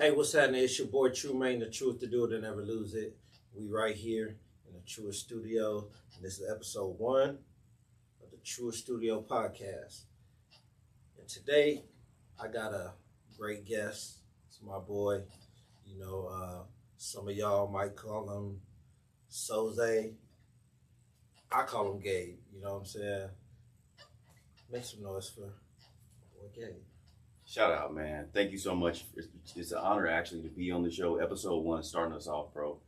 Hey, what's happening? It's your boy True Man, the truth to do it and never lose it. We right here in the Truest Studio, and this is episode 1 of the Truest Studio podcast. And today, I got a great guest. It's my boy. Some of y'all might call him Soze. I call him Gabe. You know what I'm saying? Make some noise for my boy Gabe. Shout out, man. Thank you so much. It's an honor actually to be on the show. Episode 1, starting us off, bro.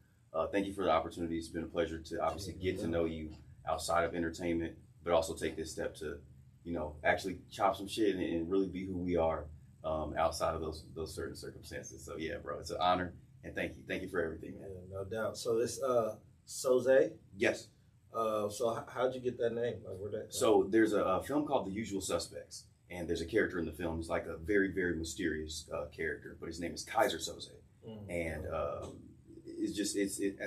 Thank you for the opportunity. It's been a pleasure to obviously get to know you outside of entertainment, but also take this step to, actually chop some shit and really be who we are outside of those certain circumstances. So yeah, bro, it's an honor, and thank you. Thank you for everything, man. Yeah, no doubt. So it's Soze. Yes. So how'd you get that name? Like, where'd that come? So there's a film called The Usual Suspects. And there's a character in the film. He's like a very, very mysterious character, but his name is Kaiser Soze. And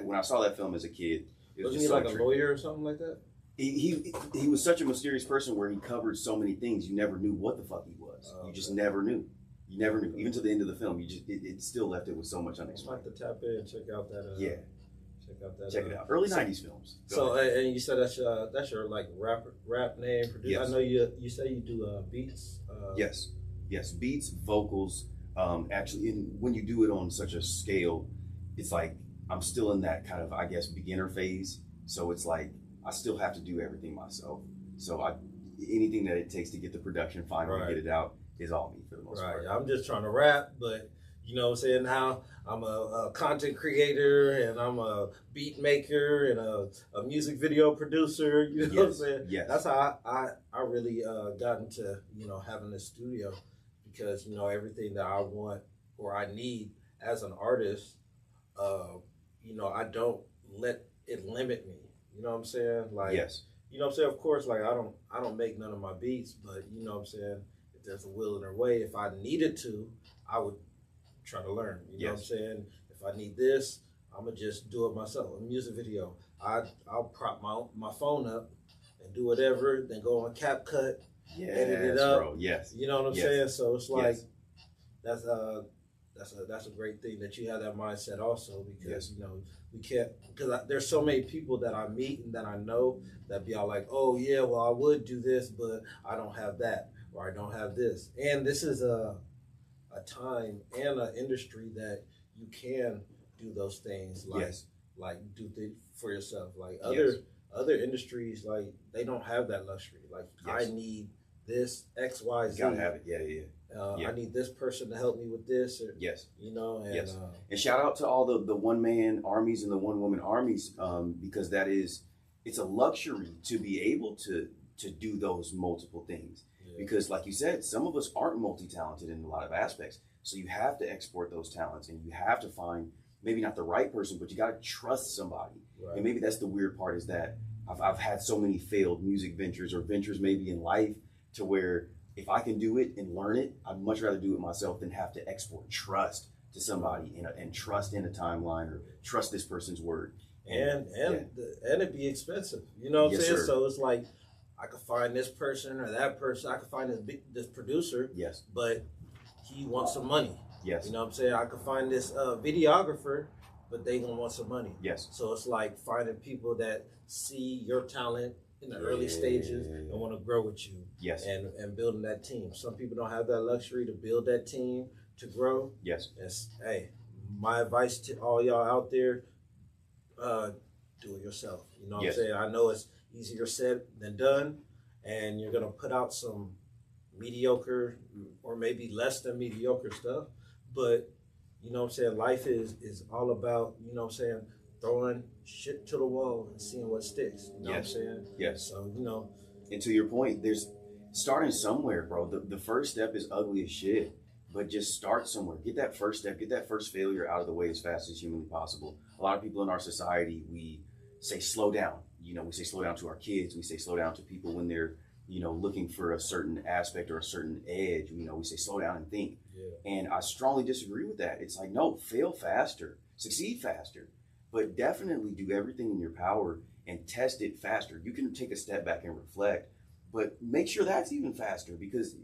when I saw that film as a kid, it was Wasn't just he so like a intriguing. lawyer or something like that? He was such a mysterious person where he covered so many things. You never knew what the fuck he was. You just never knew. You never knew. Even to the end of the film, it still left it with so much I'll unexplained. have to tap in and check out that. Yeah. Check Check it out. Early 90s films. Go So ahead. and you said that's your like rap name producer. Yes. I know you say you do beats. Yes. Beats, vocals. Actually, when you do it on such a scale, it's like I'm still in that kind of, I guess, beginner phase. So it's like I still have to do everything myself. So anything that it takes to get the production final and get it out is all me for the most part. I'm just trying to rap, but you know what I'm saying? Now I'm a content creator and I'm a beat maker and a music video producer. You know what I'm saying? Yes. That's how I really got into, having this studio, because, everything that I want or I need as an artist, I don't let it limit me. You know what I'm saying? Like, yes. You know what I'm saying? Of course, like I don't make none of my beats, but you know what I'm saying? If there's a will and a way, if I needed to, I would try to learn. You know what I'm saying? If I need this, I'm gonna just do it myself. A music video, I'll prop my phone up and do whatever, then go on CapCut, edit it up. Bro. Yes. You know what I'm saying? So it's like Yes. that's a great thing that you have that mindset also, because we can't, because there's so many people that I meet and that I know that be all like, oh yeah, well I would do this, but I don't have that, or I don't have this. And this is a time and an industry that you can do those things, like do things for yourself. Like other industries, like they don't have that luxury. Like I need this X, Y, Z. You gotta have it. Yeah. I need this person to help me with this. Or, yes. And and shout out to all the one-man armies and the one-woman armies, because it's a luxury to be able to do those multiple things. Because like you said, some of us aren't multi-talented in a lot of aspects. So you have to export those talents, and you have to find maybe not the right person, but you got to trust somebody. Right. And maybe that's the weird part, is that I've had so many failed music ventures or ventures maybe in life, to where if I can do it and learn it, I'd much rather do it myself than have to export trust to somebody and trust in a timeline or trust this person's word. And it'd be expensive. You know what I'm saying? Sir. So it's like I could find this person or that person. I could find this producer. Yes. But he wants some money. Yes. You know what I'm saying? I could find this videographer, but they gonna want some money. Yes. So it's like finding people that see your talent in the early stages and want to grow with you. Yes. And building that team. Some people don't have that luxury to build that team to grow. Yes. Hey, my advice to all y'all out there, do it yourself. You know what I'm saying? I know it's easier said than done, and you're gonna put out some mediocre or maybe less than mediocre stuff, but you know what I'm saying, life is all about, you know what I'm saying, throwing shit to the wall and seeing what sticks. You know what I'm saying? Yes. So, and to your point, there's starting somewhere, bro. The first step is ugly as shit, but just start somewhere. Get that first step, get that first failure out of the way as fast as humanly possible. A lot of people in our society, we say slow down. We say slow down to our kids. We say slow down to people when they're, looking for a certain aspect or a certain edge. We say slow down and think. Yeah. And I strongly disagree with that. It's like, no, fail faster, succeed faster, but definitely do everything in your power and test it faster. You can take a step back and reflect, but make sure that's even faster, because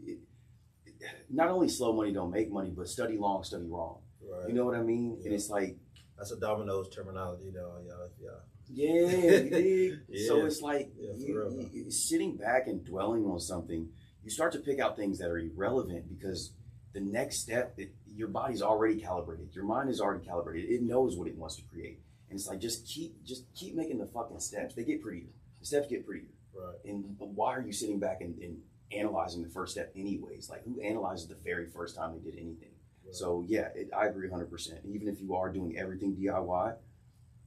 not only slow money don't make money, but study long, study wrong. Right. You know what I mean? Yeah. And it's like, that's a Domino's terminology, though. Yeah. yeah, you dig? Yeah. So it's like Yeah, you sitting back and dwelling on something, you start to pick out things that are irrelevant because the next step, your body's already calibrated. Your mind is already calibrated. It knows what it wants to create. And it's like, just keep making the fucking steps. They get prettier. The steps get prettier. Right. And why are you sitting back and analyzing the first step anyways? Like, who analyzes the very first time they did anything? Right. So yeah, I agree 100%. Even if you are doing everything DIY,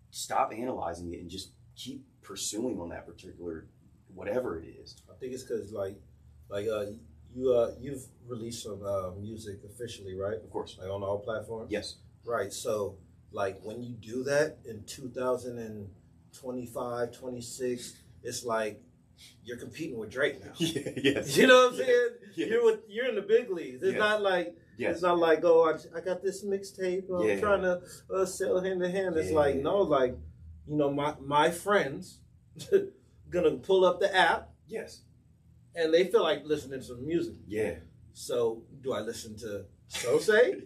stop analyzing it and just keep pursuing on that particular whatever it is. I think it's because you've released some music officially, right? Of course. Like on all platforms? Yes. Right. So like when you do that in 2025, 26, it's like you're competing with Drake now. Yeah, yes. You know what I'm saying? Yes. You're in the big leagues. It's not like yes. It's not like, oh, I got this mixtape. I'm trying to sell hand to hand. It's like, no, like, you know, my friends gonna pull up the app. Yes. And they feel like listening to some music. Yeah. So do I listen to Soze?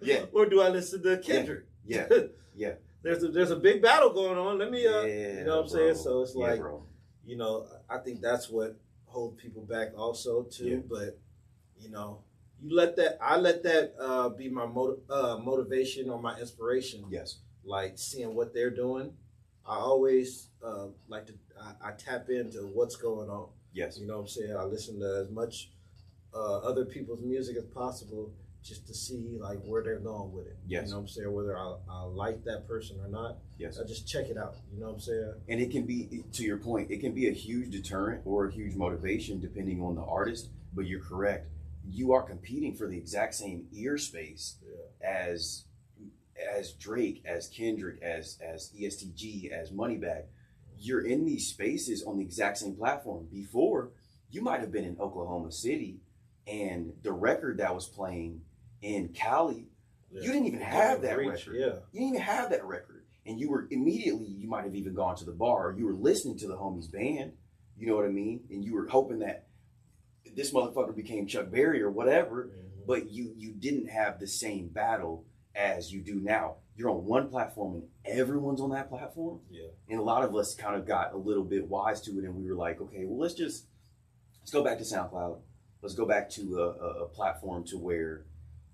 Yeah. Or do I listen to Kendrick? Yeah. Yeah. There's a big battle going on. Let me you know what I'm saying? So it's like, you know, I think that's what holds people back also too. Yeah. But you know, I let that be my motivation or my inspiration. Yes. Like seeing what they're doing. I always like to I tap into what's going on. Yes. You know what I'm saying? I listen to as much other people's music as possible just to see like where they're going with it. Yes. You know what I'm saying? Whether I like that person or not. Yes. I just check it out. You know what I'm saying? And it can be, to your point, it can be a huge deterrent or a huge motivation depending on the artist. But you're correct. You are competing for the exact same ear space as Drake, as Kendrick, as ESTG, as Moneybagg. You're in these spaces on the exact same platform. Before, you might have been in Oklahoma City and the record that was playing in Cali, you didn't even have that record. Yeah. You didn't even have that record. And you might have even gone to the bar, or you were listening to the homie's band, you know what I mean? And you were hoping that this motherfucker became Chuck Berry or whatever, but you didn't have the same battle as you do now. You're on one platform and everyone's on that platform. Yeah. And a lot of us kind of got a little bit wise to it, and we were like, okay, well, let's go back to SoundCloud. Let's go back to a platform to where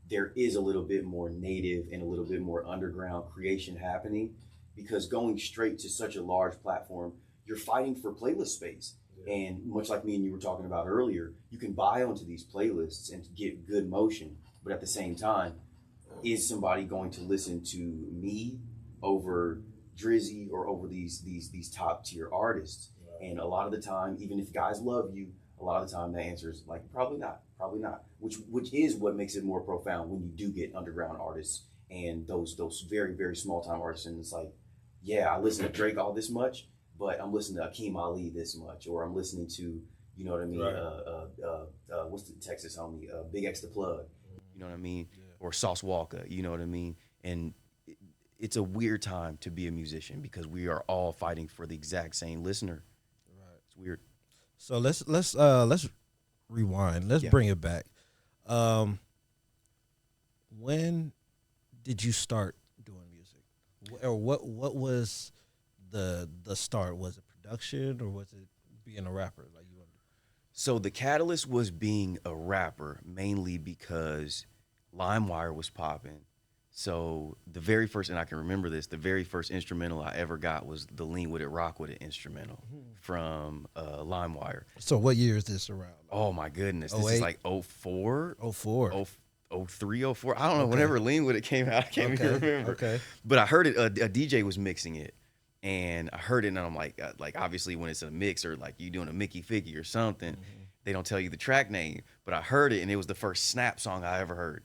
there is a little bit more native and a little bit more underground creation happening, because going straight to such a large platform, you're fighting for playlist space. Yeah. And much like me and you were talking about earlier, you can buy onto these playlists and get good motion, but at the same time, is somebody going to listen to me over Drizzy or over these top tier artists? Right. And a lot of the time, even if guys love you, a lot of the time the answer is like, probably not, which is what makes it more profound when you do get underground artists and those very, very small time artists. And it's like, yeah, I listen to Drake all this much, but I'm listening to Akeem Ali this much, or I'm listening to, you know what I mean? Right. What's the Texas homie? Big X the Plug, you know what I mean? Yeah. Or Sauce Walker, you know what I mean? And it's a weird time to be a musician because we are all fighting for the exact same listener. Right. It's weird. So let's rewind. Let's bring it back. When did you start doing music, or what was the start? Was it production, or was it being a rapper? Like you? So the catalyst was being a rapper, mainly because LimeWire was popping. So the very first, and I can remember this, the very first instrumental I ever got was the Lean With It, Rock With It instrumental from LimeWire. So what year is this around? Oh my goodness. This is like 04? 04. 03, 04. I don't know. Whenever Lean With It came out, I can't even remember. Okay. But I heard it, a DJ was mixing it. And I heard it, and I'm like obviously when it's a mix or like you doing a Mickey Figgy or something, they don't tell you the track name. But I heard it, and it was the first Snap song I ever heard.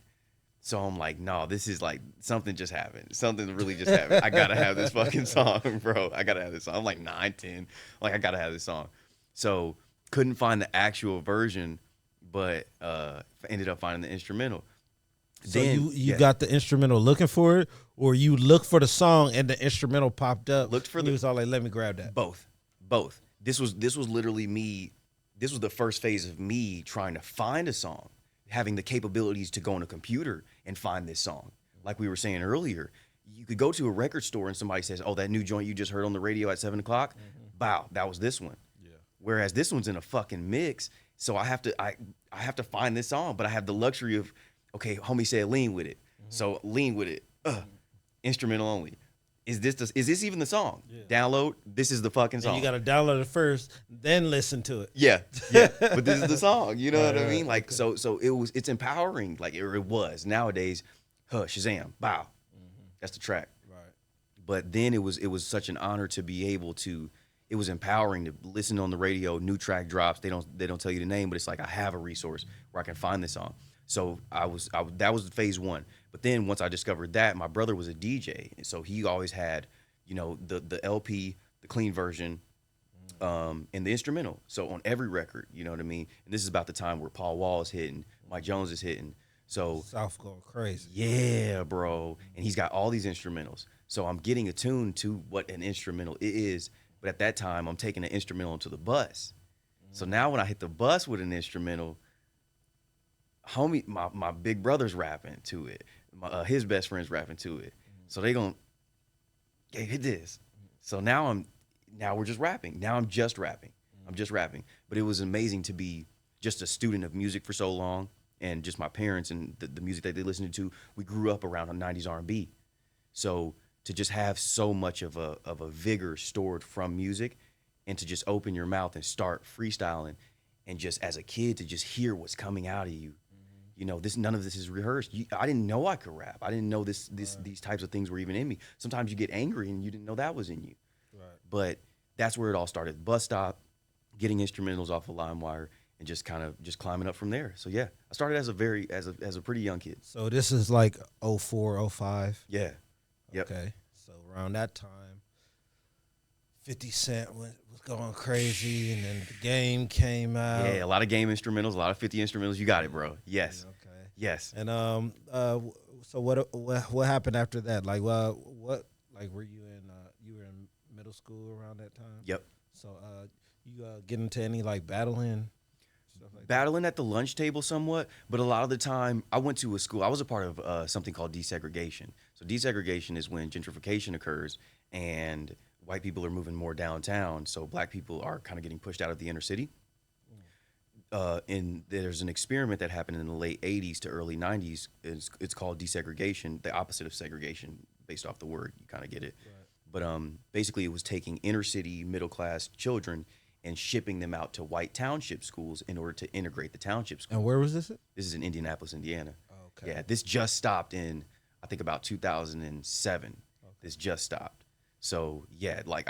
So I'm like, no, this is like something just happened. Something really just happened. I gotta have this fucking song, bro. I gotta have this song. I'm like 9, 10. Like, I gotta have this song. So couldn't find the actual version, but ended up finding the instrumental. So then, you got the instrumental looking for it, or you looked for the song and the instrumental popped up? Looked for it was all like, let me grab that. Both. This was literally me. This was the first phase of me trying to find a song, having the capabilities to go on a computer and find this song. like we were saying earlier, you could go to a record store and somebody says, "Oh, that new joint you just heard on the radio at 7 o'clock, wow, that was this one." Yeah. Whereas this one's in a fucking mix, so I have to find this song, but I have the luxury of, okay, homie said lean with it, so lean with it, instrumental only. Is this even the song? Yeah. Download. This is the fucking song. And you got to download it first, then listen to it. Yeah. But this is the song. You know what I mean? Like, so it's empowering. Like it was. Nowadays, Shazam, bow. That's the track. Right. But then it was such an honor to be able to. It was empowering to listen on the radio. New track drops. They don't tell you the name, but it's like I have a resource where I can find this song. So that was phase one. But then once I discovered that, my brother was a DJ, and so he always had, the LP, the clean version, and the instrumental. So on every record, you know what I mean. And this is about the time where Paul Wall is hitting, Mike Jones is hitting. So South going crazy. yeah, bro. And he's got all these instrumentals. So I'm getting attuned to what an instrumental is. But at that time, I'm taking an instrumental into the bus. So now when I hit the bus with an instrumental, homie, my big brother's rapping to it. His best friend's rapping to it. So they gon', hey, hit this. So now we're just rapping. Now I'm just rapping. But it was amazing to be just a student of music for so long, and just my parents and the music that they listened to. We grew up around 90s R&B. So to just have so much of a vigor stored from music, and to just open your mouth and start freestyling, and just as a kid to just hear what's coming out of you. None of this is rehearsed. I didn't know I could rap. I didn't know these types of things were even in me. Sometimes you get angry and you didn't know that was in you. Right. But that's where it all started. Bus stop, getting instrumentals off of LimeWire, and just kind of just climbing up from there. So yeah, I started as a pretty young kid. So this is like 04, 05? Yeah. Yep. Okay. So around that time, 50 Cent was going crazy, and then the Game came out. Yeah, a lot of Game instrumentals, a lot of 50 instrumentals. You got it, bro. Yes. Okay. Yes. And so what happened after that? Like, what were you in? You were in middle school around that time. Yep. So you get into any like battling stuff like Battling at the lunch table somewhat, but a lot of the time I went to a school. I was a part of something called desegregation. So desegregation is when gentrification occurs and white people are moving more downtown, so black people are kind of getting pushed out of the inner city. And there's an experiment that happened in the late 80s to early 90s. It's called desegregation, the opposite of segregation, based off the word. You kind of get it. Right. But basically it was taking inner city middle-class children and shipping them out to white township schools in order to integrate the township schools. And where was this at? This is in Indianapolis, Indiana. Oh, okay. Yeah, this just stopped in, I think, about 2007. Okay. This just stopped. So yeah, like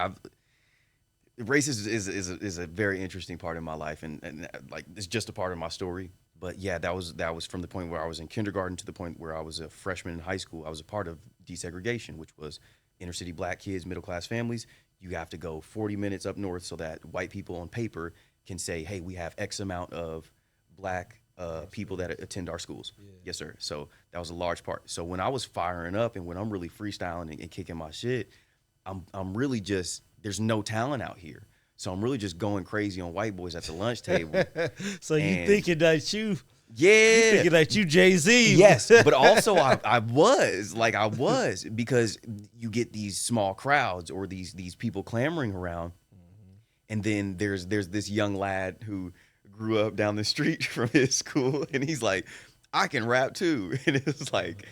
race is a very interesting part of my life, and like it's just a part of my story. But yeah, that was from the point where I was in kindergarten to the point where I was a freshman in high school. I was a part of desegregation, which was inner city black kids, middle class families. You have to go 40 minutes up north so that white people on paper can say, hey, we have X amount of black people that attend our schools. Yeah. Yes, sir. So that was a large part. So when I was firing up and when I'm really freestyling and kicking my shit, I'm really just, there's no talent out here. So I'm really just going crazy on white boys at the lunch table. So you thinking that you Jay-Z. Yes, but also I was because you get these small crowds or these people clamoring around. And then there's this young lad who grew up down the street from his school, and he's like, I can rap too. And it was like,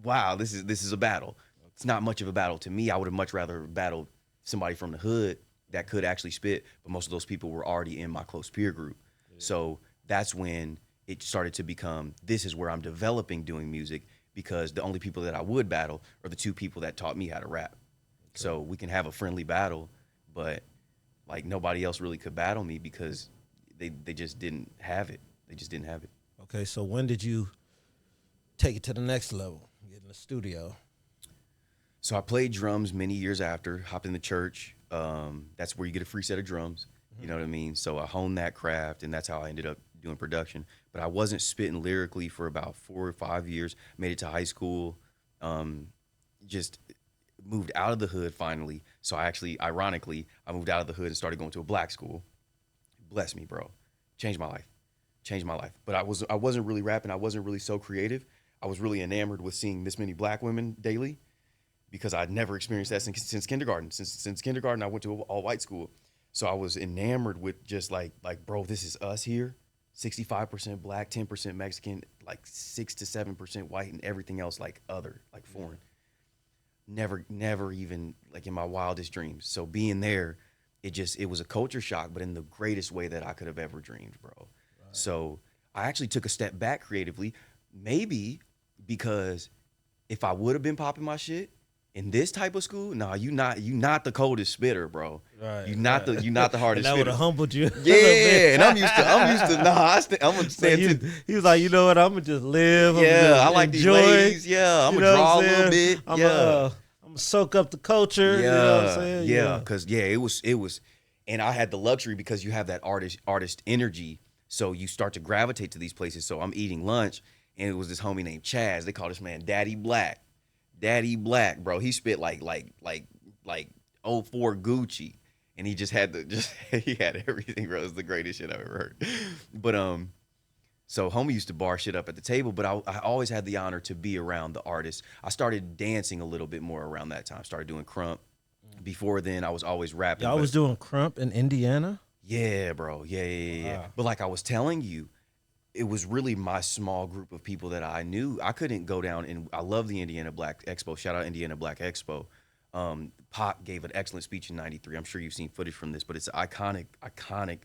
wow, this is a battle. It's not much of a battle to me. I would have much rather battled somebody from the hood that could actually spit, but most of those people were already in my close peer group. Yeah. So that's when it started to become, this is where I'm developing doing music, because the only people that I would battle are the two people that taught me how to rap. Okay. So we can have a friendly battle, but like nobody else really could battle me because they just didn't have it. They just didn't have it. Okay, so when did you take it to the next level, get in the studio? So I played drums many years after, hopped in the church. That's where you get a free set of drums. You know what I mean? So I honed that craft, and that's how I ended up doing production. But I wasn't spitting lyrically for about 4 or 5 years. Made it to high school, just moved out of the hood finally. So ironically, I moved out of the hood and started going to a black school. Bless me, bro. Changed my life. But I wasn't really rapping. I wasn't really so creative. I was really enamored with seeing this many black women daily because I'd never experienced that since kindergarten. Since kindergarten, I went to an all white school, so I was enamored with just like bro, this is us here. 65% black, 10% Mexican, like 6 to 7% white, and everything else like other, like foreign. Never even like in my wildest dreams. So being there, it was a culture shock, but in the greatest way that I could have ever dreamed, bro. Right. So I actually took a step back creatively, maybe because if I would have been popping my shit in this type of school, nah, you not the coldest spitter, bro. Right. You not the hardest and that spitter. would have humbled you. Yeah, and I'm used to. Nah, I'm gonna So stand. he was like, you know what? I'm gonna just live. Yeah, I like enjoy, these ladies. Yeah, I'm gonna draw a little bit. I'm gonna soak up the culture. Yeah, you know what I'm saying? yeah, because it was, and I had the luxury because you have that artist energy, so you start to gravitate to these places. So I'm eating lunch, and it was this homie named Chaz. They call this man Daddy Black. Daddy Black, bro. He spit like '04 Gucci, and he just had he had everything, bro. It was the greatest shit I've ever heard. But so homie used to bar shit up at the table, but I always had the honor to be around the artists. I started dancing a little bit more around that time. Started doing crump. Before then, I was always rapping. Y'all was doing crump in Indiana? Yeah, bro. Yeah. Wow. But like I was telling you, it was really my small group of people that I knew. I couldn't go down, and I love the Indiana Black Expo. Shout out Indiana Black Expo. Pac gave an excellent speech in '93. I'm sure you've seen footage from this, but it's an iconic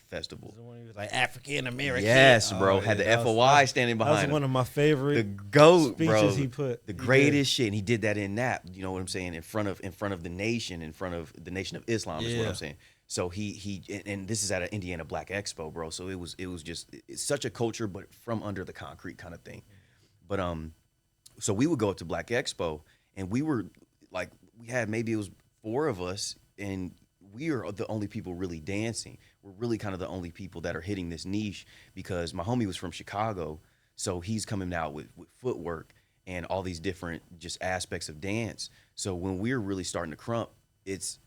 festival. The one he was like African American. Yes, bro. Had the FOI standing behind him. That was one of my favorite the GOAT, speeches bro. he put. The greatest shit. And he did that in Nap. You know what I'm saying? In front of the nation, in front of the Nation of Islam is what I'm saying. So he and this is at an Indiana Black Expo, bro. So it was just it's such a culture, but from under the concrete kind of thing. But so we would go up to Black Expo, and we were like, we had maybe it was 4 of us, and we are the only people really dancing. We're really kind of the only people that are hitting this niche because my homie was from Chicago, so he's coming out with footwork and all these different just aspects of dance. So when we're really starting to crump, it's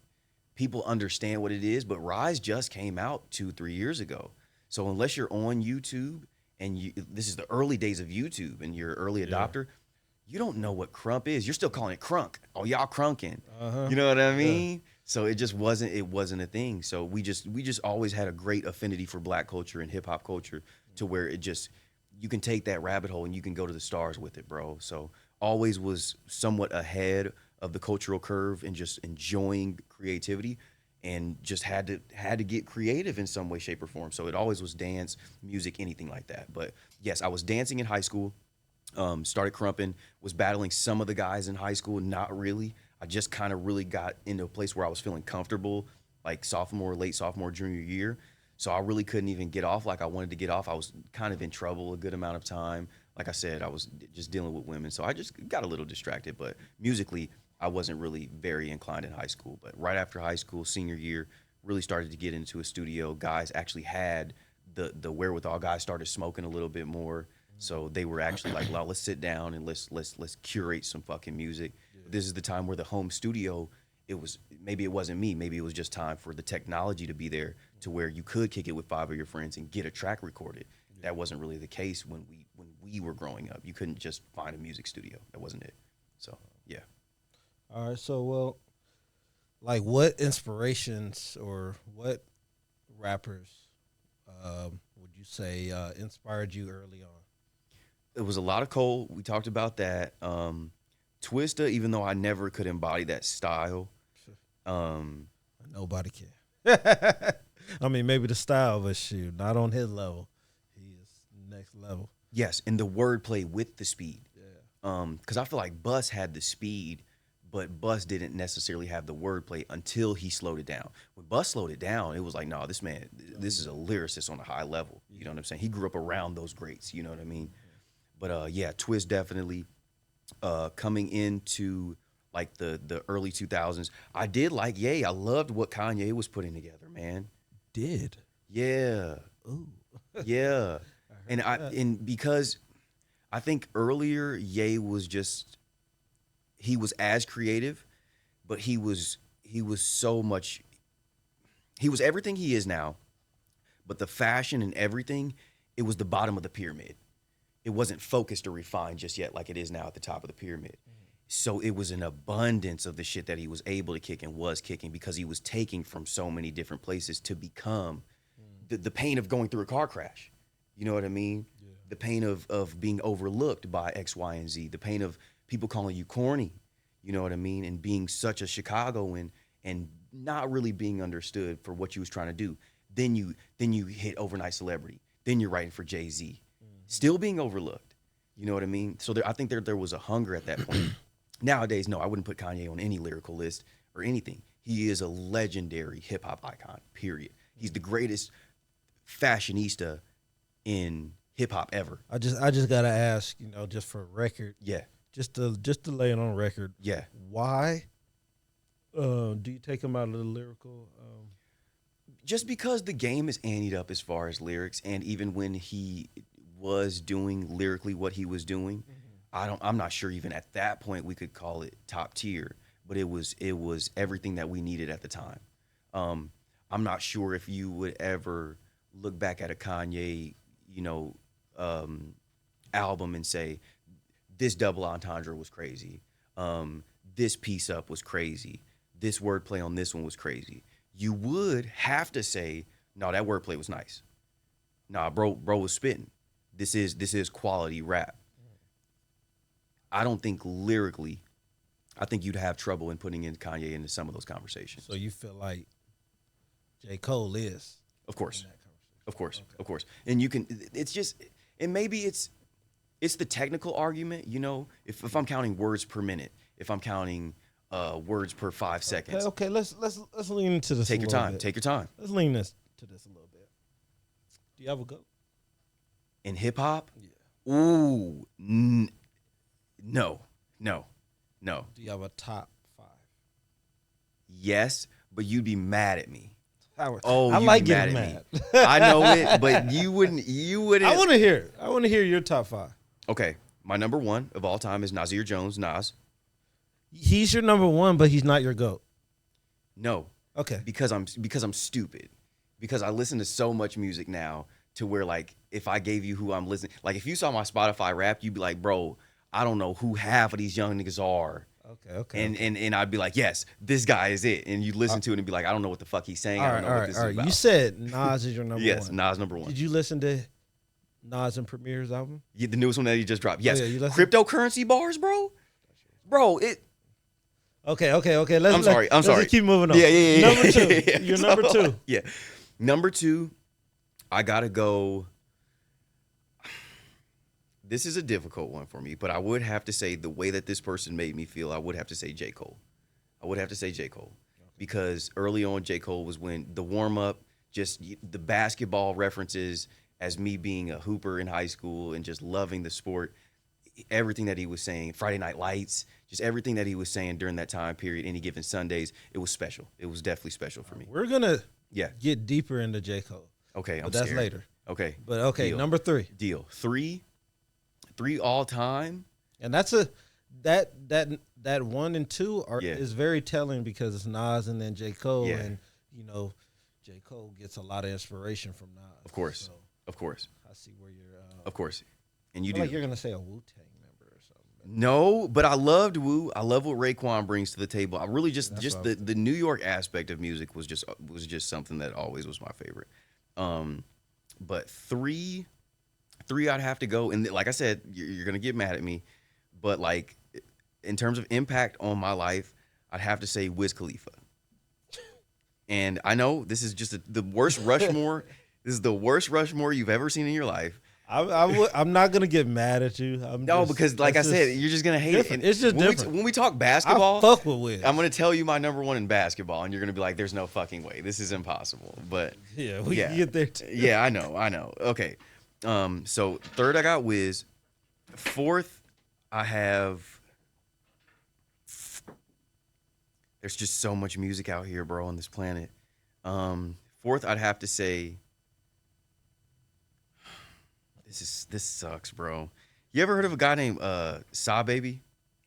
people understand what it is, but Rise just came out 2-3 years ago. So unless you're on YouTube and this is the early days of YouTube and you're an early adopter, you don't know what crump is. You're still calling it crunk. Oh, y'all crunking. You know what I mean? Yeah. So it just wasn't a thing. So we just always had a great affinity for black culture and hip hop culture to where it just, you can take that rabbit hole and you can go to the stars with it, bro. So always was somewhat ahead of the cultural curve and just enjoying creativity and just had to get creative in some way, shape, or form. So it always was dance, music, anything like that. But yes, I was dancing in high school. Started crumping, was battling some of the guys in high school, not really. I just kind of really got into a place where I was feeling comfortable, like late sophomore, junior year. So I really couldn't even get off like I wanted to get off. I was kind of in trouble a good amount of time. Like I said, I was just dealing with women. So I just got a little distracted. But musically, I wasn't really very inclined in high school. But right after high school, senior year, really started to get into a studio. Guys actually had the wherewithal. Guys started smoking a little bit more. So they were actually like, well, let's sit down and let's curate some fucking music. Yeah. This is the time where the home studio, maybe it wasn't me, maybe it was just time for the technology to be there to where you could kick it with 5 of your friends and get a track recorded. Yeah. That wasn't really the case when we were growing up. You couldn't just find a music studio. That wasn't it. So yeah. All right. So well, like what inspirations or what rappers would you say inspired you early on? It was a lot of Cole. We talked about that. Twista, even though I never could embody that style. Nobody can. I mean, maybe the style, but shoot, not on his level. He is next level. Yes, and the wordplay with the speed. Yeah. Because I feel like Bus had the speed, but Bus didn't necessarily have the wordplay until he slowed it down. When Bus slowed it down, it was like, no, this man, this is a lyricist on a high level. You know what I'm saying? He grew up around those greats. You know what I mean? But yeah, Twist definitely coming into like the early 2000s. I did like Ye. I loved what Kanye was putting together, man. Did? Yeah. Ooh. Yeah. And because I think earlier Ye was just, he was as creative, but he was so much, he was everything he is now, but the fashion and everything, it was the bottom of the pyramid. it wasn't focused or refined just yet like it is now at the top of the pyramid. So it was an abundance of the shit that he was able to kick and was kicking because he was taking from so many different places to become the pain of going through a car crash. You know what I mean? Yeah. The pain of being overlooked by X, Y, and Z. The pain of people calling you corny. You know what I mean? And being such a Chicagoan and not really being understood for what you was trying to do. Then you hit overnight celebrity. Then you're writing for Jay-Z. Still being overlooked. You know what I mean? So I think there was a hunger at that point. Nowadays, no, I wouldn't put Kanye on any lyrical list or anything. He is a legendary hip hop icon, period. He's the greatest fashionista in hip hop ever. I just gotta ask, just for record. Yeah. Just to lay it on record. Yeah. Why do you take him out of the lyrical? Just because the game is anteed up as far as lyrics, and even when he was doing lyrically what he was doing, I'm not sure even at that point we could call it top tier, but it was everything that we needed at the time. I'm not sure if you would ever look back at a Kanye, album and say this double entendre was crazy. This piece up was crazy. This wordplay on this one was crazy. You would have to say, no, that wordplay was nice. Nah, bro was spitting. This is quality rap. I don't think lyrically, I think you'd have trouble in putting in Kanye into some of those conversations. So you feel like J. Cole is? Of course. Of course. Okay. Of course. And you can, it's just, and maybe it's the technical argument, if I'm counting words per minute, if I'm counting words per 5 seconds. Okay, let's lean into this. Take your time. Take your time. Let's lean into this a little bit. Do you have a go? In hip hop? Yeah. Ooh, no. Do you have a top 5? Yes, but you'd be mad at me. I like getting mad. I know it, but you wouldn't. I want to hear it. I want to hear your top 5. Okay, my number 1 of all time is Nasir Jones, Nas. He's your number 1, but he's not your GOAT. No. Okay. Because I'm stupid. Because I listen to so much music now to where, like, if I gave you who I'm listening, like if you saw my Spotify rap, you'd be like, bro, I don't know who half of these young niggas are. Okay. And I'd be like, yes, this guy is it. And you listen to it and be like, I don't know what the fuck he's saying. I don't know what this is about. You said Nas is your number 1. Yes, Nas number 1. Did you listen to Nas and Premier's album? Yeah, the newest one that he just dropped. Yes. Oh, yeah, you listened? Cryptocurrency bars, bro. Okay. I'm sorry. Let's just keep moving on. Yeah. Number 2. Yeah. You're number 2. Yeah. Number 2, I gotta go. This is a difficult one for me, but I would have to say the way that this person made me feel, I would have to say J. Cole. Because early on, J. Cole was when the warm-up, just the basketball references as me being a hooper in high school and just loving the sport, everything that he was saying, Friday Night Lights, just everything that he was saying during that time period, any given Sundays, it was special. It was definitely special for me. We're going to get deeper into J. Cole. Okay, but that's scared. later. Okay. But okay, Deal. number 3. Deal. 3 all time. And that's that 1 and 2 is very telling because it's Nas and then J. Cole. Yeah. And, J. Cole gets a lot of inspiration from Nas. Of course. So Of course. I see where you're. Of course. And you I do. like you're going to say a Wu-Tang member or something. No, but I loved Wu. I love what Raekwon brings to the table. I really just the New York aspect of music was just something that always was my favorite. But 3 I'd have to go. And like I said, you're going to get mad at me. But like in terms of impact on my life, I'd have to say Wiz Khalifa. And I know this is just the worst Rushmore. This is the worst Rushmore you've ever seen in your life. I'm not gonna get mad at you. Because like I said, you're just gonna hate it. And it's just different. When we talk basketball, I fuck with Wiz. I'm gonna tell you my number 1 in basketball, and you're gonna be like, "There's no fucking way. This is impossible." But we can get there too. Yeah, I know. Okay. So 3rd, I got Wiz. 4th, I have. There's just so much music out here, bro, on this planet. 4th, I'd have to say. This sucks, bro. You ever heard of a guy named Soze Baby?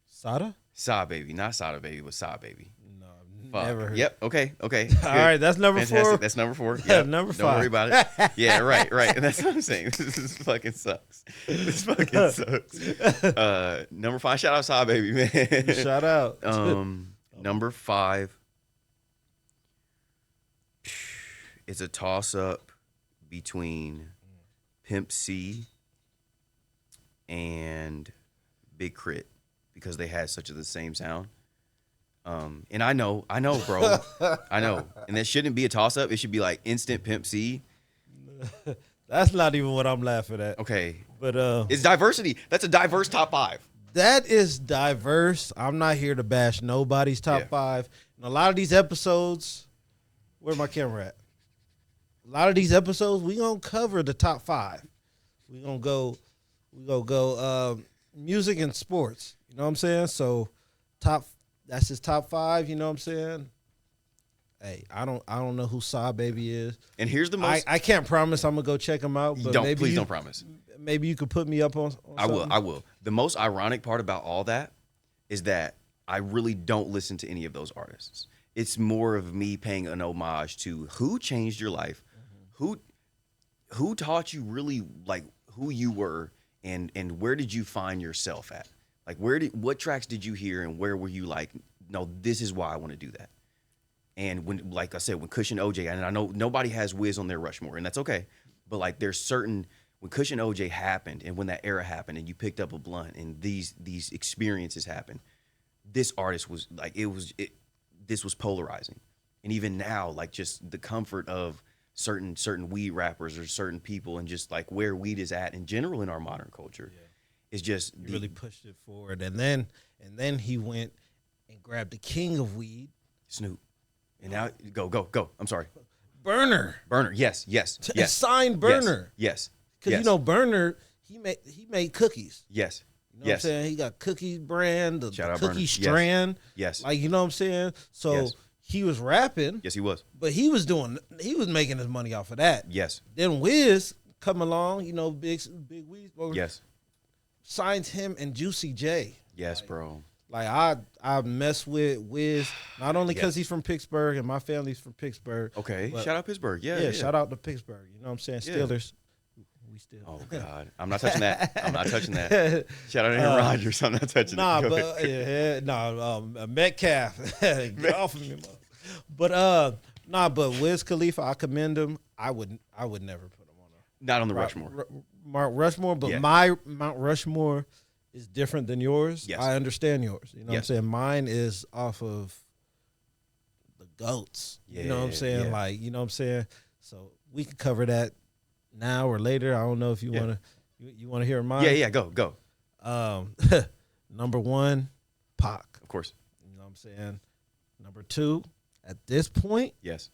Sada? Soze Baby, not Sada Baby, but Soze Baby. No, Fuck. Never heard. Yep. Okay. All right, that's number Fantastic. 4. That's number 4. Yeah. Number 5. Don't worry about it. Yeah. Right. That's what I'm saying. This fucking sucks. This fucking sucks. Number 5. Shout out Soze, baby, man. Shout out. Number 5. It's a toss up between Pimp C and Big Crit because they had such the same sound. And I know, bro. I know. And that shouldn't be a toss up. It should be like instant Pimp C. That's not even what I'm laughing at. Okay. But it's diversity. That's a diverse top 5. that is diverse. I'm not here to bash nobody's top 5. And a lot of these episodes, where's my camera at? A lot of these episodes, we gonna cover the top 5. We gonna go music and sports. You know what I'm saying? So that's his top 5. You know what I'm saying? Hey, I don't know who Soze Baby is. And here's the most. I can't promise I'm gonna go check him out. But Please don't promise. Maybe you could put me up on I will. The most ironic part about all that is that I really don't listen to any of those artists. It's more of me paying an homage to who changed your life, who taught you really like who you were, and where did you find yourself at? Like what tracks did you hear, and where were you like, no, this is why I want to do that. And when, like I said, when Kush and OJ, and I know nobody has Wiz on their Rushmore, and that's okay, but like there's certain, when Kush and OJ happened, and when that era happened, and you picked up a blunt, and these experiences happened, this artist was like, this was polarizing. And even now, like just the comfort of certain weed rappers or certain people, and just like where weed is at in general in our modern culture, is just really pushed it forward. And then he went and grabbed the king of weed, Snoop. And now go. I'm sorry. Burner. Yes. Signed Burner. Yes. Because you know Burner, he made cookies. Yes. You know what I'm saying? He got cookie brand, the Shout out cookie Burner. strand. Yes. Like, you know what I'm saying? So he was rapping. Yes, he was. But he was making his money off of that. Yes. Then Wiz come along, you know, big Wiz. Yes. Signs him and Juicy J. Yes, bro. Like I mess with Wiz not only because he's from Pittsburgh and my family's from Pittsburgh. Okay, shout out Pittsburgh. Yeah, shout out to Pittsburgh. You know what I'm saying? Steelers. We still. Oh God, I'm not touching that. Shout out Aaron Rodgers. I'm not touching that. Metcalf. Get off of me, but but Wiz Khalifa, I commend him. I would never put him on not on the Rushmore. Mount Rushmore, but my Mount Rushmore is different than yours. Yes. I understand yours. You know what I'm saying? Mine is off of the GOATs. You know what I'm saying? Like, you know what I'm saying? So we can cover that now or later. I don't know if you want to hear mine. Yeah, go. Number 1, Pac. Of course. You know what I'm saying? Number 2, at this point, yes,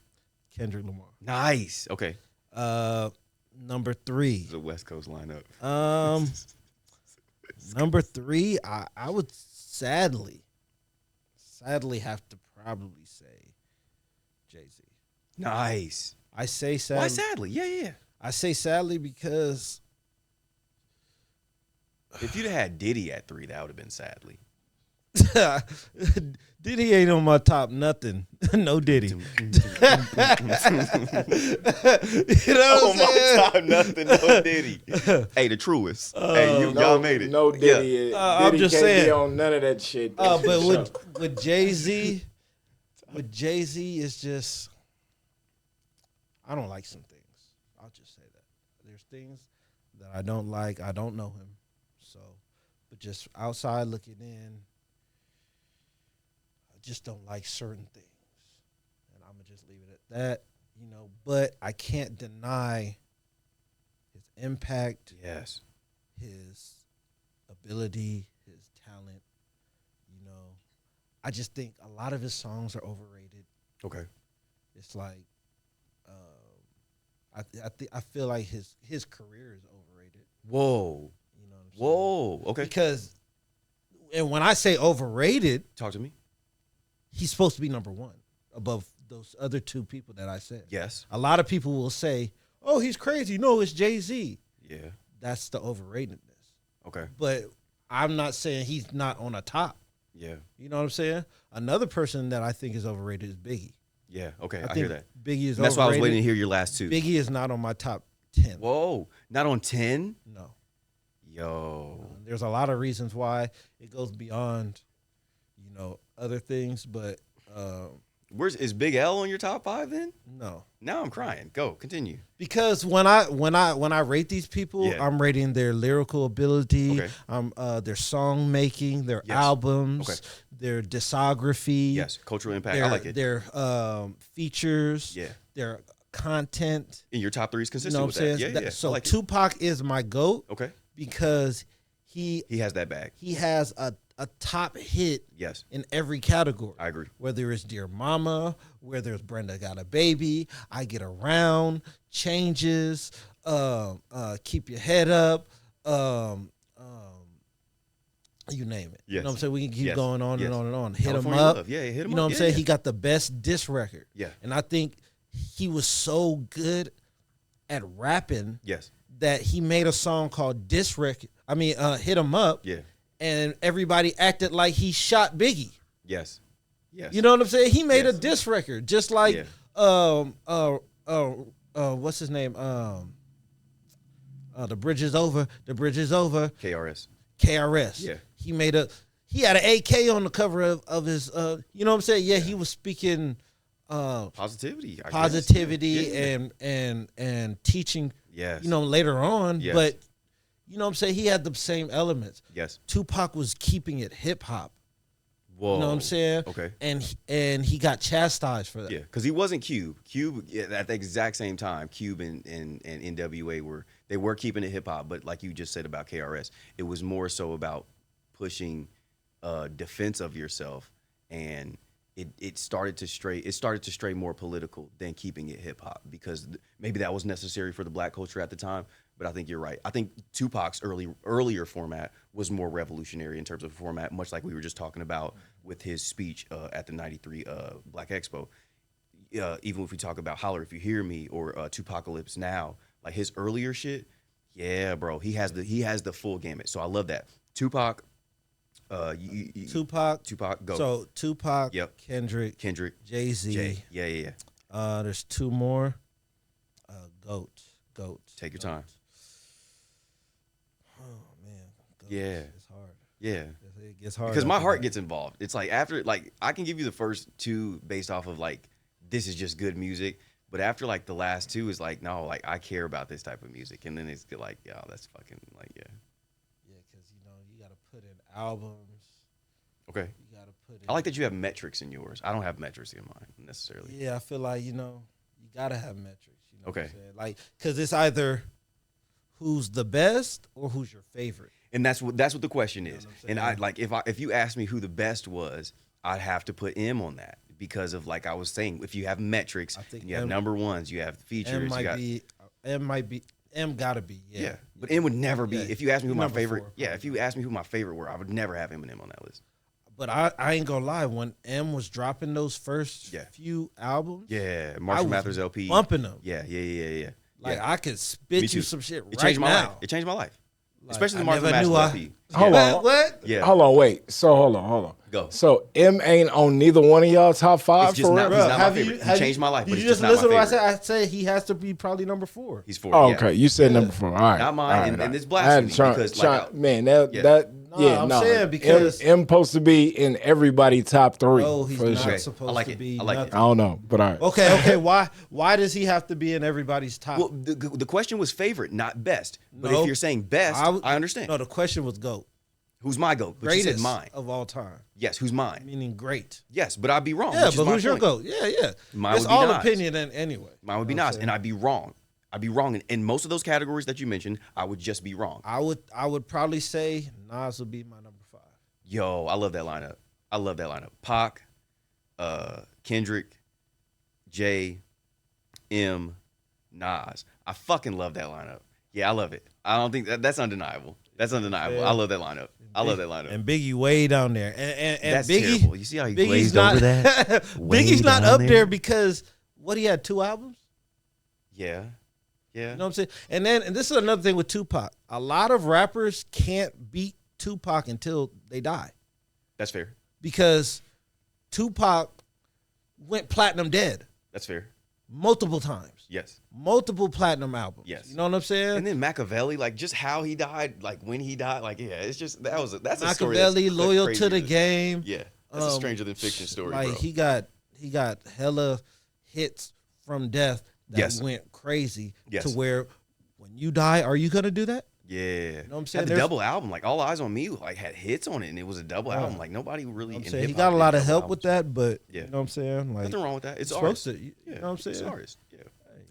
Kendrick Lamar. Nice. Okay. Number 3. The West Coast lineup. Number 3, I would sadly have to probably say Jay-Z. Nice. I say sadly. Why sadly? Yeah. I say sadly because if you'd had Diddy at 3, that would have been sadly. Diddy ain't on my top nothing. No Diddy. You know what I'm saying? My top nothing. No Diddy. Hey, the Truest. Hey, y'all made it. No Diddy. Yeah. Diddy I'm just can't saying. be on none of that shit. But with Jay-Z, it's just, I don't like some things. I'll just say that. There's things that I don't like. I don't know him. So, but just outside looking in, I just don't like certain things. And I'm going to just leave it at that, you know. But I can't deny his impact. Yes. His ability, his talent, you know. I just think a lot of his songs are overrated. Okay. It's like, I feel like his career is overrated. Whoa. You know what I'm saying? Whoa. Okay. Because, and when I say overrated, talk to me. He's supposed to be number 1 above those other 2 people that I said. Yes. A lot of people will say, "Oh, he's crazy." No, it's Jay-Z. Yeah. That's the overratedness. Okay. But I'm not saying he's not on a top. Yeah. You know what I'm saying? Another person that I think is overrated is Biggie. Yeah. Okay. I think hear that. Biggie is And that's why I was overrated. waiting to hear your last two. Biggie is not on my top 10. Whoa. Not on 10? No. Yo. There's a lot of reasons why it goes beyond, other things, but Is Big L on your top 5 then? no. Now I'm crying. Go. Continue. Because when I rate these people, Yeah. I'm rating their lyrical ability, Okay. their song making, their Yes. albums, Okay. their discography, Yes. Cultural impact. their, I like it. their features, Yeah. their content. And your top 3 is You consistent know what I'm with saying? that. Yeah. So I like it. Tupac is my GOAT Okay. because he He has that bag. has a top hit Yes. in every category. I agree. Whether it's Dear Mama, whether it's Brenda Got a Baby, I Get Around, Changes, Keep Your Head Up, you name it. Yes. You know what I'm saying? We can keep Yes. going on Yes. and on and on. Hit 'em California up. Love. Yeah, hit 'em up. You know what I'm Yeah, saying? yeah. He got the best diss record. Yeah. And I think he was so good at rapping Yes. that he made a song called Hit 'Em Up. Yeah. And everybody acted like he shot Biggie. Yes. Yes. You know what I'm saying? He made a Yes. diss record, just like Yeah. what's his name? The Bridge is Over. The Bridge is Over. KRS. KRS. Yeah. He had an AK on the cover of his. You know what I'm saying? Yeah, he was speaking Positivity. I guess. positivity Yeah. and teaching. Yes. Later on, Yes. but you know what I'm saying? He had the same elements. Yes. Tupac was keeping it hip hop. Whoa. You know what I'm saying? Okay. And he got chastised for that. Yeah, because he wasn't Cube. Cube at the exact same time, Cube and NWA were keeping it hip hop, but like you just said about KRS, it was more so about pushing defense of yourself, and it started to stray more political than keeping it hip hop, because maybe that was necessary for the black culture at the time. But I think you're right. I think Tupac's earlier format was more revolutionary in terms of format, much like we were just talking about with his speech at the '93 Black Expo. Even if we talk about Holler If You Hear Me or Tupacalypse Now, like his earlier shit, yeah, bro, he has the full gamut. So I love that. Tupac, Tupac, go. So Tupac, Yep. Kendrick, Jay-Z. Jay, yeah. There's two more. GOAT. Take your time. Oh man. GOAT. Yeah. It's hard. Yeah. It gets hard Because my after heart that. gets involved. It's like after, like, I can give you the first two based off of like, this is just good music. But after like the last two is like, no, like I care about this type of music. And then it's like, yo, that's fucking like, yeah. Yeah, because you got to put in albums. Okay. You got to put in. I like that you have metrics in yours. I don't have metrics in mine necessarily. Yeah, I feel like you got to have metrics. You know Okay. What I'm saying? Like, because it's either who's the best or who's your favorite. And that's what the question is. what I'm And I saying? like if you ask me who the best was, I'd have to put M on that because of like I was saying, if you have metrics, I think and you have M- number ones, you have features. M might be. Yeah. But M would never be. Yeah. If you ask me who my Number favorite, four, if you ask me who my favorite were, I would never have Eminem on that list. But I ain't gonna lie, when M was dropping those first Yeah. few albums, Yeah, I Marshall was Mathers LP. bumping them. Yeah. Like Yeah. I could Me spit too. you some shit It right changed my now. life. It changed my life. Like, Especially the I Marshall never Mathers knew LP. Hold on. What? Yeah. Hold on, wait. So hold on. Go. So M ain't on neither one of y'all top five It's just for not- real? he's not my favorite. He changed my life, Did but you it's just just not my listen to what I favorite. said? I said he has to be probably number 4. He's 4. Oh, yeah. okay. You said number 4. All right. Not mine, All right, and all right. it's I blasphemy had to try- because, try- like, man, Yeah. I'm saying because- M supposed to be in everybody top 3. No, he's for not sure. Okay. supposed I like to it. be. I like it. nothing. I don't know, but all right. Okay. Why does he have to be in everybody's top? Well, the question was favorite, not best. But No. if you're saying best, I understand. No, the question was GOAT. Who's my GOAT? But you Greatest said mine. of all time, Yes, who's mine? meaning great. Yes, but I'd be wrong. Yeah, which is but my who's your point. GOAT? Yeah. Mine It's would be all Nas. opinion anyway. Mine would be You know what Nas, I'm and I'd be wrong. I'd be wrong in most of those categories that you mentioned. I would just be wrong. I would probably say Nas would be my number 5. Yo, I love that lineup. Pac, Kendrick, Jay, M, Nas. I fucking love that lineup. Yeah, I love it. I don't think that's undeniable. That's undeniable. Yeah. I love that lineup. And Biggie way down there. And That's Biggie, terrible. You see how he Biggie's glazed not, over that? Way Biggie's not down up there? there because what, he had 2 albums? Yeah. You know what I'm saying? And this is another thing with Tupac. A lot of rappers can't beat Tupac until they die. That's fair. because Tupac went platinum dead That's fair. multiple times. Yes. Multiple platinum albums. Yes. You know what I'm saying? And then Machiavelli, like just how he died, like when he died, like yeah, it's just that's a story. Machiavelli, loyal crazy to the game. Yeah, that's a stranger than fiction story, Like bro. he got hella hits from death that went crazy to where when you die, are you gonna do that? Yeah, You know what I'm saying? Had the double album, like All Eyes on Me, like had hits on it, and it was a double album. Like nobody really. I'm in saying he hip-hop got a lot did of double help albums. with that, but Yeah. you know what I'm saying? Like Nothing wrong with that. It's supposed artist. to. You Yeah, know what I'm saying? It's artist. Yeah,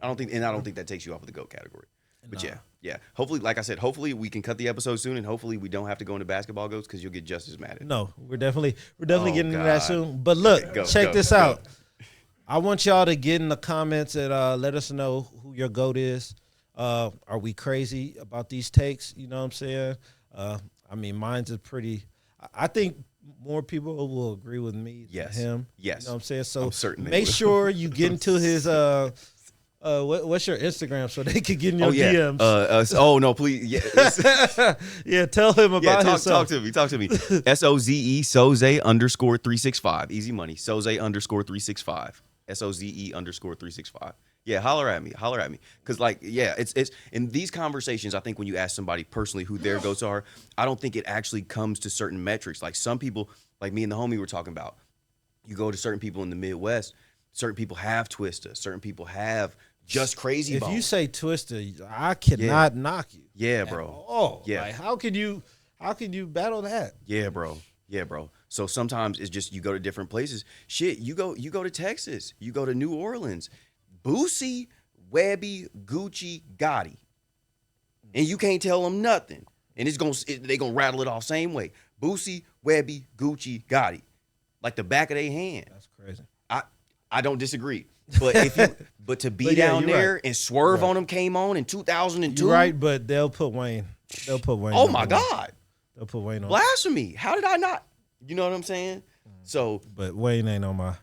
I don't think that takes you off of the GOAT category. But yeah. Hopefully, like I said, hopefully we can cut the episode soon, and hopefully we don't have to go into basketball goats because you'll get just as mad at it. No, we're definitely getting into that God. soon. But look, Go, check go, this go. out. I want y'all to get in the comments and let us know who your GOAT is. Are we crazy about these takes? You know what I'm saying? I mean, mine's is pretty. I think more people will agree with me than him. Yes. You know what I'm saying? So I'm certain they make will. sure you get into his what's your Instagram so they can get in your DMs. Oh no, please. Yeah, Yeah, tell him about himself. Talk to me. SOZE Soze _365. Easy money. Soze _365. SOZE _365. Yeah, holler at me. Cause like, yeah, it's in these conversations, I think when you ask somebody personally who their goats are, I don't think it actually comes to certain metrics. Like some people, like me and the homie were talking about, you go to certain people in the Midwest, certain people have Twista, certain people have just Crazy If Bone. you say Twista, I cannot knock you. Yeah, bro. Oh, Yeah. like how can you battle that? Yeah, bro. So sometimes it's just you go to different places. Shit, you go to Texas, you go to New Orleans, Boosie, Webby, Gucci, Gotti, and you can't tell them nothing. And they gonna rattle it off same way. Boosie, Webby, Gucci, Gotti, like the back of their hand. That's crazy. I don't disagree, but to be down there and Swerve on them came on in 2002. You're right, but they'll put Wayne. Oh my God. They'll put Wayne on. Blasphemy. How did I not? You know what I'm saying? So But Wayne ain't on my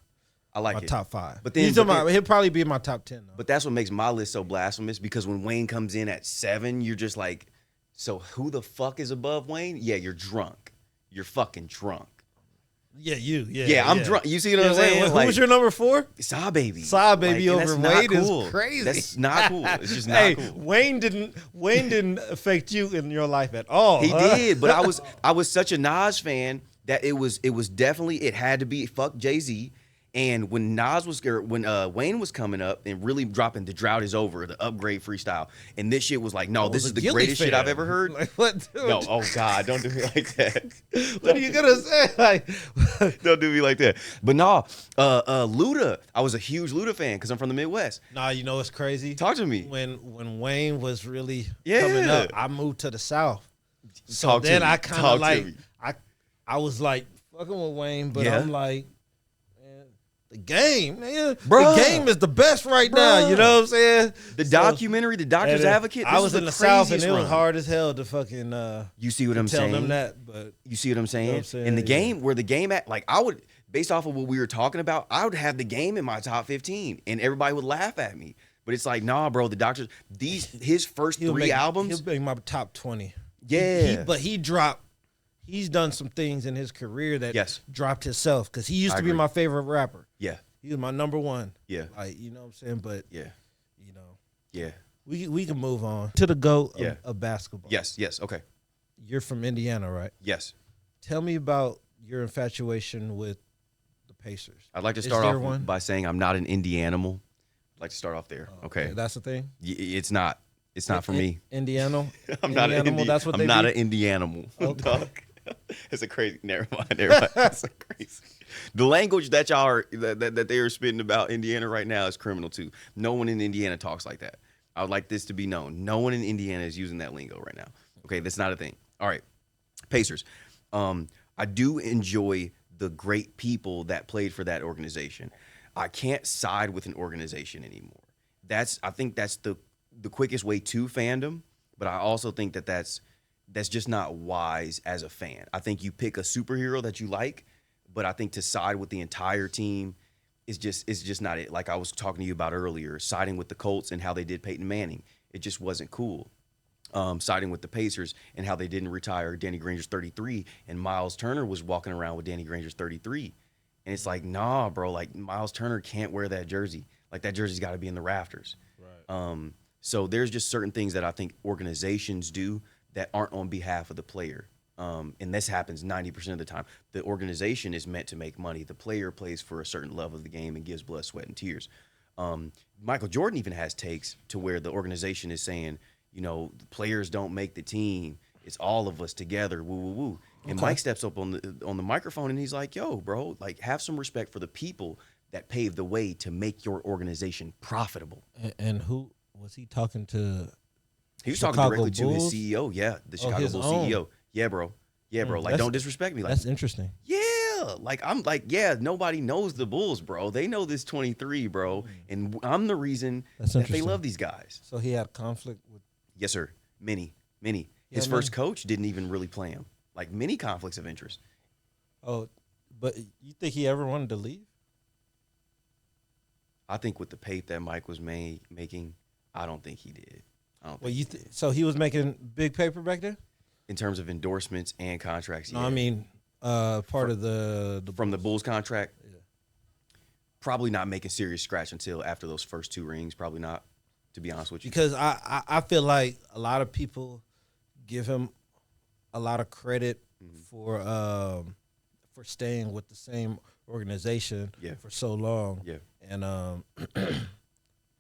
like it. top 5. But then, he'll probably be in my top 10 though. But that's what makes my list so blasphemous, because when Wayne comes in at 7, you're just like, so who the fuck is above Wayne? Yeah, you're drunk. You're fucking drunk. Yeah, you. Yeah, I'm drunk. You see what I'm saying? Who was your number 4? Saw Baby. Saw Baby and over that's Wayne not cool. is crazy. That's not cool. It's just not Hey, cool. Wayne didn't affect you in your life at all. He did, but I was such a Nas fan that it was definitely, it had to be fuck Jay-Z. And when Wayne was coming up and really dropping The Drought Is Over, the Upgrade freestyle, and this shit was like, no, this is the greatest shit I've ever heard. Like, what, dude? No, oh God, don't do me like that. What are you gonna say? Like, Don't do me like that. But no, Luda, I was a huge Luda fan because I'm from the Midwest. nah, you know what's crazy? Talk to me. When Wayne was really Yeah. coming up, I moved to the South. So Talk to then me. I kind Talk of to like me. I was like fucking with Wayne, but Yeah. I'm like, man, the game, man, Bruh. the game is the best right now. You know what I'm saying? The So- documentary, The Doctor's and, Advocate. I this was is in the South, and craziest it was run. hard as hell to fucking You see what I'm tell saying? them that. But You see what I'm saying? You know what I'm saying? In the Yeah. game, where the game at, like I would, based off of what we were talking about, I would have the game in my top 15, and everybody would laugh at me. But it's like, nah, bro, the Doctor's his first he'll 3 make, albums. he'll make my top 20. Yeah. But he's done some things in his career that Yes. dropped himself, because he used I to be agree. my favorite rapper. Yeah, He was my number 1. yeah, Like, you know what I'm saying? But yeah, you know, yeah. we can move on to the GOAT Yeah. of basketball. Yes, okay, You're from Indiana, right? yes. Tell me about your infatuation with the Pacers. I'd like to Is start there off one? by saying I'm not an Indianimal. I'd like to start off there. Okay, That's the thing. It's not. It's not for me. Indiana. I'm not an Indianimal, that's what I'm they not be? an Indianimal. Okay. Dog. It's a crazy. Never mind. That's a crazy. The language that y'all are that they are spitting about Indiana right now is criminal too. No one in Indiana talks like that. I would like this to be known. No one in Indiana is using that lingo right now. Okay, that's not a thing. All right, Pacers. I do enjoy the great people that played for that organization. I can't side with an organization anymore. I think that's the quickest way to fandom, but I also think that that's just not wise as a fan. I think you pick a superhero that you like, but I think to side with the entire team is just not it. Like I was talking to you about earlier, siding with the Colts and how they did Peyton Manning. It just wasn't cool. siding with the Pacers and how they didn't retire Danny Granger's 33, and Miles Turner was walking around with Danny Granger's 33. And it's like, nah, bro, like Miles Turner can't wear that jersey. Like that jersey's got to be in the rafters. Right. So there's just certain things that I think organizations do that aren't on behalf of the player. And this happens 90% of the time. The organization is meant to make money. The player plays for a certain level of the game and gives blood, sweat, and tears. Michael Jordan even has takes to where the organization is saying, you know, players don't make the team. It's all of us together. Woo, woo, woo. And Mike steps up on the microphone and he's like, yo, bro, like have some respect for the people that paved the way to make your organization profitable. And who was he talking to? He was Chicago talking directly Bulls? to his CEO. Yeah, the Chicago Bulls CEO. Yeah, bro. Yeah, bro. Like, don't disrespect me. Like, that's interesting. Yeah. Like, I'm like, yeah, nobody knows the Bulls, bro. They know this 23, bro. And I'm the reason that they love these guys. So he had conflict with. Yes, sir. Many. His first coach didn't even really play him. Like, many conflicts of interest. Oh, but you think he ever wanted to leave? I think with the pay that Mike was making, I don't think he did. So he was making big paper back then? In terms of endorsements and contracts, No, I mean, part of the from the Bulls contract, probably not making serious scratch until after those first 2 rings. Probably not, to be honest with you. Because I feel like a lot of people give him a lot of credit for staying with the same organization for so long, and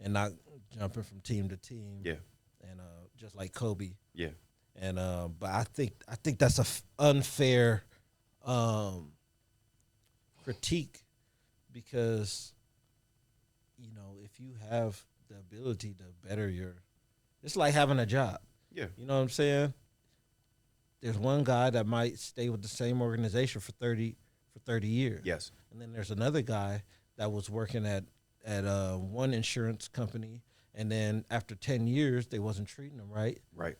not jumping from team to team, and just like Kobe, and but I think that's a unfair critique, because you know, if you have the ability to better it's like having a job. Yeah, you know what I'm saying? There's one guy that might stay with the same organization for 30 years. Yes. And then there's another guy that was working at one insurance company, and then after 10 years they wasn't treating him right. Right.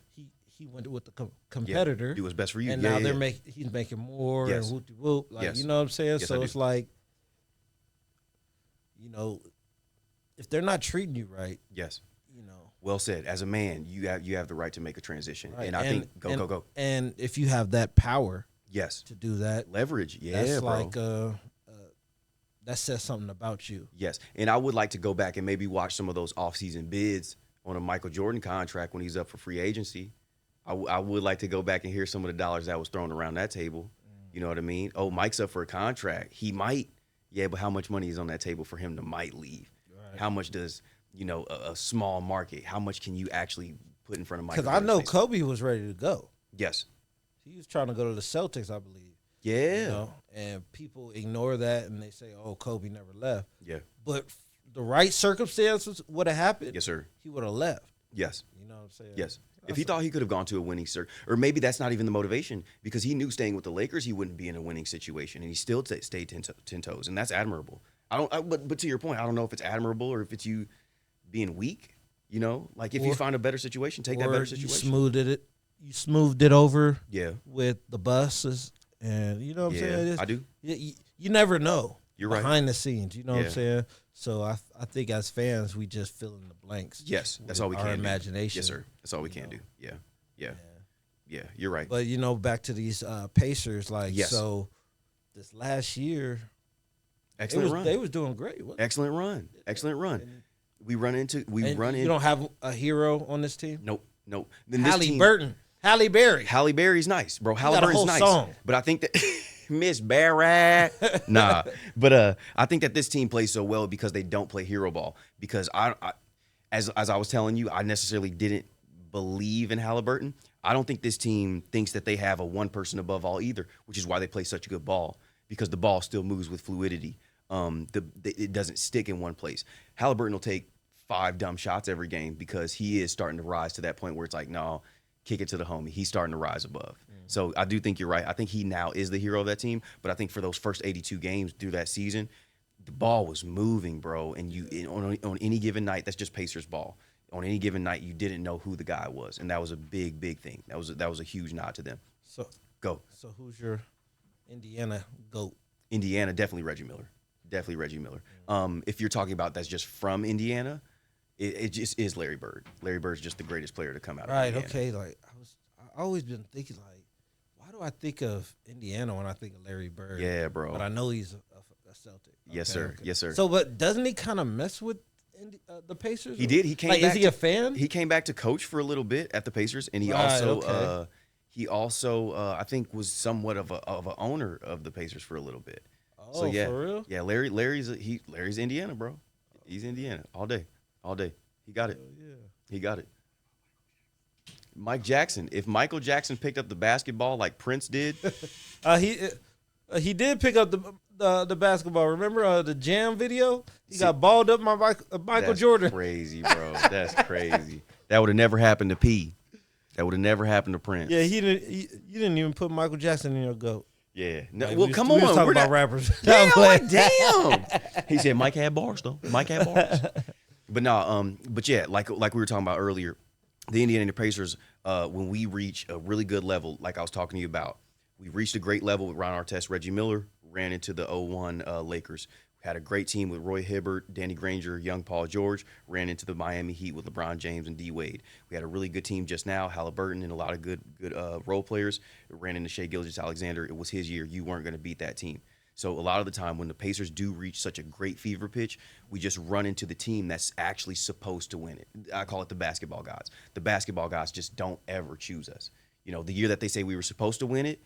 He went with the competitor. Yeah, do what's best for you. And now he's making more and whoop-de-whoop. Like, you know what I'm saying? Yes, so it's like, you know, if they're not treating you right. Yes. You know. Well said. As a man, you have the right to make a transition. Right. And I think go. And if you have that power to do that. Leverage. Yeah, that's bro. like that says something about you. Yes. And I would like to go back and maybe watch some of those off-season bids on a Michael Jordan contract when he's up for free agency. I would like to go back and hear some of the dollars that was thrown around that table. You know what I mean? Oh, Mike's up for a contract. He might. Yeah, but how much money is on that table for him to might leave? Right. How much does, you know, a small market, how much can you actually put in front of Michael? Because I know Kobe was ready to go. Yes. He was trying to go to the Celtics, I believe. Yeah. You know? And people ignore that and they say, oh, Kobe never left. Yeah. But the right circumstances would have happened. Yes, sir. He would have left. Yes. You know what I'm saying? Yes. If he thought he could have gone to a winning circuit, or maybe that's not even the motivation, because he knew staying with the Lakers, he wouldn't be in a winning situation, and he still stayed 10 toes, and that's admirable. But to your point, I don't know if it's admirable or if it's you being weak. You know, like if you find a better situation, take that better situation. You smoothed it over. Yeah. With the buses, and you know what I'm saying. I do. You never know. You're right. Behind the scenes, you know what I'm saying. So I think as fans, we just fill in the blanks. Yes, that's all we can do. Our imagination. Yes, sir. That's all we can do. Yeah. You're right. But you know, back to these Pacers, like so, this last year, excellent run. They was doing great. Excellent run. You don't have a hero on this team. Nope. Halle Berry. Halle Berry's nice, bro. Halle Berry's nice. Song. But I think that Miss Barry. Nah. But I think that this team plays so well because they don't play hero ball. Because as I was telling you, I necessarily didn't believe in Halliburton. I don't think this team thinks that they have a one person above all either, which is why they play such a good ball, because the ball still moves with fluidity. It doesn't stick in one place. Halliburton will take 5 dumb shots every game because he is starting to rise to that point where it's like, no, kick it to the homie. He's starting to rise above. So I do think you're right. I think he now is the hero of that team. But I think for those first 82 games through that season, the ball was moving, bro. And on any given night, that's just Pacers ball. On any given night, you didn't know who the guy was, and that was a big, big thing. That was a huge nod to them. So go. So who's your Indiana GOAT? Indiana, definitely Reggie Miller. Definitely Reggie Miller. If you're talking about that's just from Indiana, it just is Larry Bird. Larry Bird's just the greatest player to come out of Right. Indiana. Okay. Like I always been thinking like, why do I think of Indiana when I think of Larry Bird? Yeah, bro. But I know he's a Celtic. Yes, Okay, sir. okay. Yes, sir. So, but doesn't he kind of mess with the Pacers? He did. He came Like, back. is he a fan? He came back to coach for a little bit at the Pacers, and he Right, also okay. I think was somewhat of a owner of the Pacers for a little bit. Oh, So yeah, for real? yeah. Larry's Indiana, bro. He's Indiana all day, all day. He got it. Yeah. He got it. Mike Jackson. If Michael Jackson picked up the basketball like Prince did, He did pick up the basketball. Remember the Jam video? He got balled up by Michael that's Jordan. crazy, bro. That's crazy. That would have never happened to P. That would have never happened to Prince. Yeah, you didn't even put Michael Jackson in your GOAT. Yeah. No, Like, well, we come was on. talking We're about not, rappers. damn, I'm playing. like, damn. He said Mike had bars though. Mike had bars. But no, but yeah, like we were talking about earlier, the Indiana Pacers, when we reach a really good level, like I was talking to you about, we reached a great level with Ron Artest, Reggie Miller, ran into the 01 Lakers. Had a great team with Roy Hibbert, Danny Granger, young Paul George, ran into the Miami Heat with LeBron James and D Wade. We had a really good team just now, Halliburton and a lot of good role players. Ran into Shai Gilgeous-Alexander. It was his year. You weren't going to beat that team. So a lot of the time when the Pacers do reach such a great fever pitch, we just run into the team that's actually supposed to win it. I call it the basketball gods. The basketball gods just don't ever choose us. You know, the year that they say we were supposed to win it,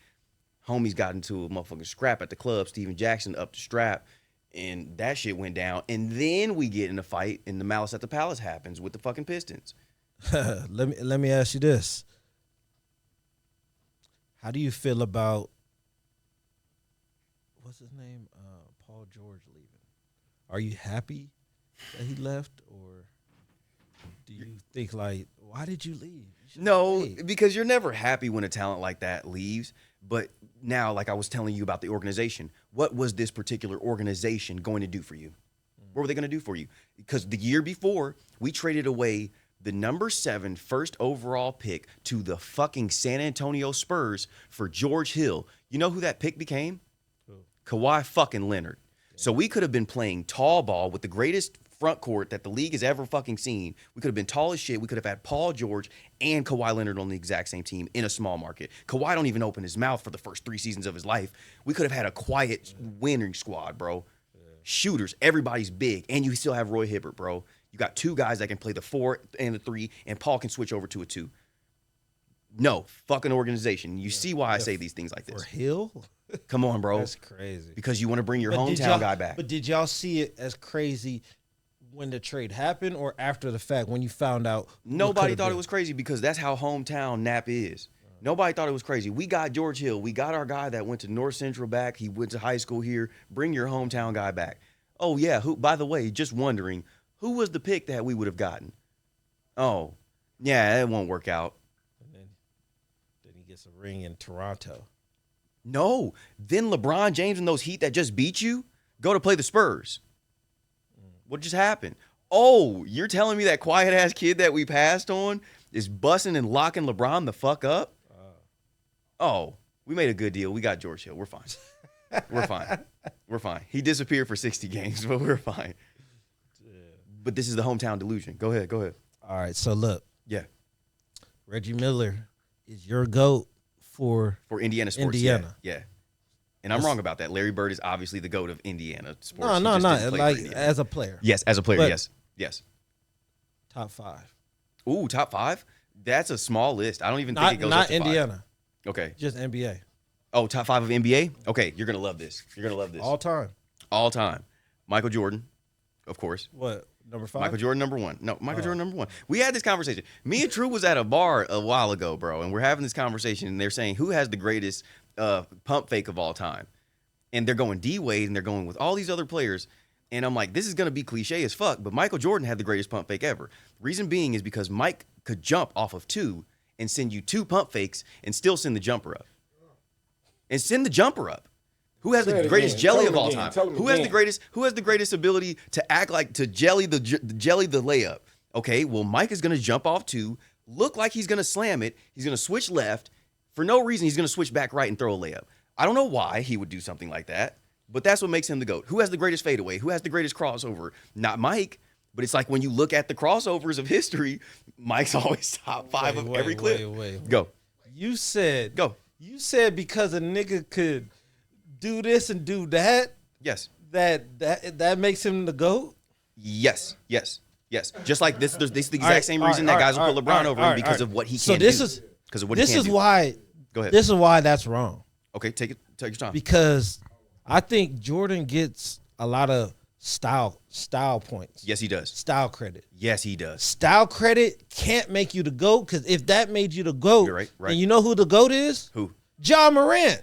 homies got into a motherfucking scrap at the club. Steven Jackson up the strap, and that shit went down. And then we get in a fight, and the Malice at the Palace happens with the fucking Pistons. Let me ask you this. How do you feel about what's his name? Paul George leaving. Are you happy that he left, or do you think like, why did you leave? You No, stayed. because you're never happy when a talent like that leaves. But now, like I was telling you about the organization, what was this particular organization going to do for you? What were they going to do for you? Because the year before, we traded away the number 7 first overall pick to the fucking San Antonio Spurs for George Hill. You know who that pick became? Kawhi fucking Leonard. So we could have been playing tall ball with the greatest front court that the league has ever fucking seen. We could have been tall as shit. We could have had Paul George and Kawhi Leonard on the exact same team in a small market. Kawhi don't even open his mouth for the first 3 seasons of his life. We could have had a quiet winning squad, bro. Shooters, everybody's big, and you still have Roy Hibbert, bro. You got 2 guys that can play the 4 and the 3, and Paul can switch over to a 2. No, fucking organization. You see why I say these things like For this. Hill? Come on, bro. That's crazy. Because you want to bring your But did hometown y'all- guy back. But did y'all see it as crazy when the trade happened, or after the fact when you found out? who Nobody could've thought it been? was crazy because that's how hometown Nap is. Nobody thought it was crazy. We got George Hill. We got our guy that went to North Central back. He went to high school here. Bring your hometown guy back. Oh, yeah. Who? By the way, just wondering, who was the pick that we would have gotten? Oh, yeah, it won't work out. And then he gets a ring in Toronto. No. Then LeBron James and those Heat that just beat you go to play the Spurs. What just happened? Oh, you're telling me that quiet-ass kid that we passed on is busting and locking LeBron the fuck up? Oh, we made a good deal. We got George Hill. We're fine. We're fine. We're fine. He disappeared for 60 games, but we're fine. But this is the hometown delusion. Go ahead. Go ahead. All right, so look, Yeah. Reggie Miller is your GOAT for Indiana sports. Indiana. Yeah. And I'm wrong about that. Larry Bird is obviously the GOAT of Indiana sports. no, He no, just no, didn't play for like Indiana. as a player, Yes, as a player, But- yes. Yes. top 5. Ooh, top 5? That's a small list. I don't even think it goes up Not to 5. Indiana, Okay. just NBA Oh, top 5 of NBA? Okay, you're going to love this. You're going to love this. all time. All time. Michael Jordan, of course. What, number 5? Michael Jordan, number 1. No, Michael Jordan, number 1. We had this conversation. Me and True was at a bar a while ago, bro, and we're having this conversation, and they're saying, who has the greatest pump fake of all time? And they're going D-Wade, and they're going with all these other players. And I'm like, this is going to be cliche as fuck, but Michael Jordan had the greatest pump fake ever. Reason being is because Mike could jump off of 2 and send you 2 pump fakes and still send the jumper up. And send the jumper up. Who has Say the it greatest again. jelly Tell of him all again. time? Tell him Who has the again. greatest ability to act like to jelly the layup? Okay, well Mike is going to jump off 2, look like he's going to slam it. He's going to switch left. For no reason, he's going to switch back right and throw a layup. I don't know why he would do something like that, but that's what makes him the GOAT. Who has the greatest fadeaway? Who has the greatest crossover? Not Mike. But it's like when you look at the crossovers of history, Mike's always top 5 of every clip. Wait. Go. You said Go. You said because a nigga could do this and do that, Yes. that makes him the GOAT? Yes. Just like this is the exact same reason that guys will put LeBron over him because of what he can do. Because of what he can do. Why. Go ahead. This is why that's wrong. Okay, take your time. Because I think Jordan gets a lot of style points. Yes, he does. Style credit. Yes, he does. Style credit can't make you the GOAT, because if that made you the GOAT, You're right. and you know who the GOAT is? Who? Ja Morant.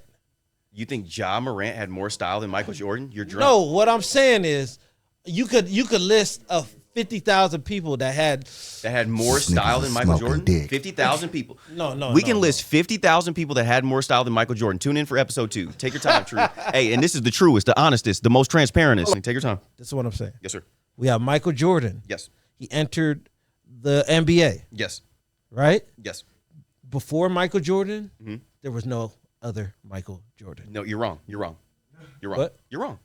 You think Ja Morant had more style than Michael Jordan? You're drunk. No, what I'm saying is you could list 50,000 people that had more style than Michael Jordan. 50,000 people. No. We can list 50,000 people that had more style than Michael Jordan. Tune in for episode 2. Take your time, True. Hey, and this is the truest, the honestest, the most transparentest. Take your time. This is what I'm saying. Yes, sir. We have Michael Jordan. Yes. He entered the NBA, Yes. right? Yes. Before Michael Jordan, there was no other Michael Jordan. No, you're wrong. You're wrong. What? You're wrong.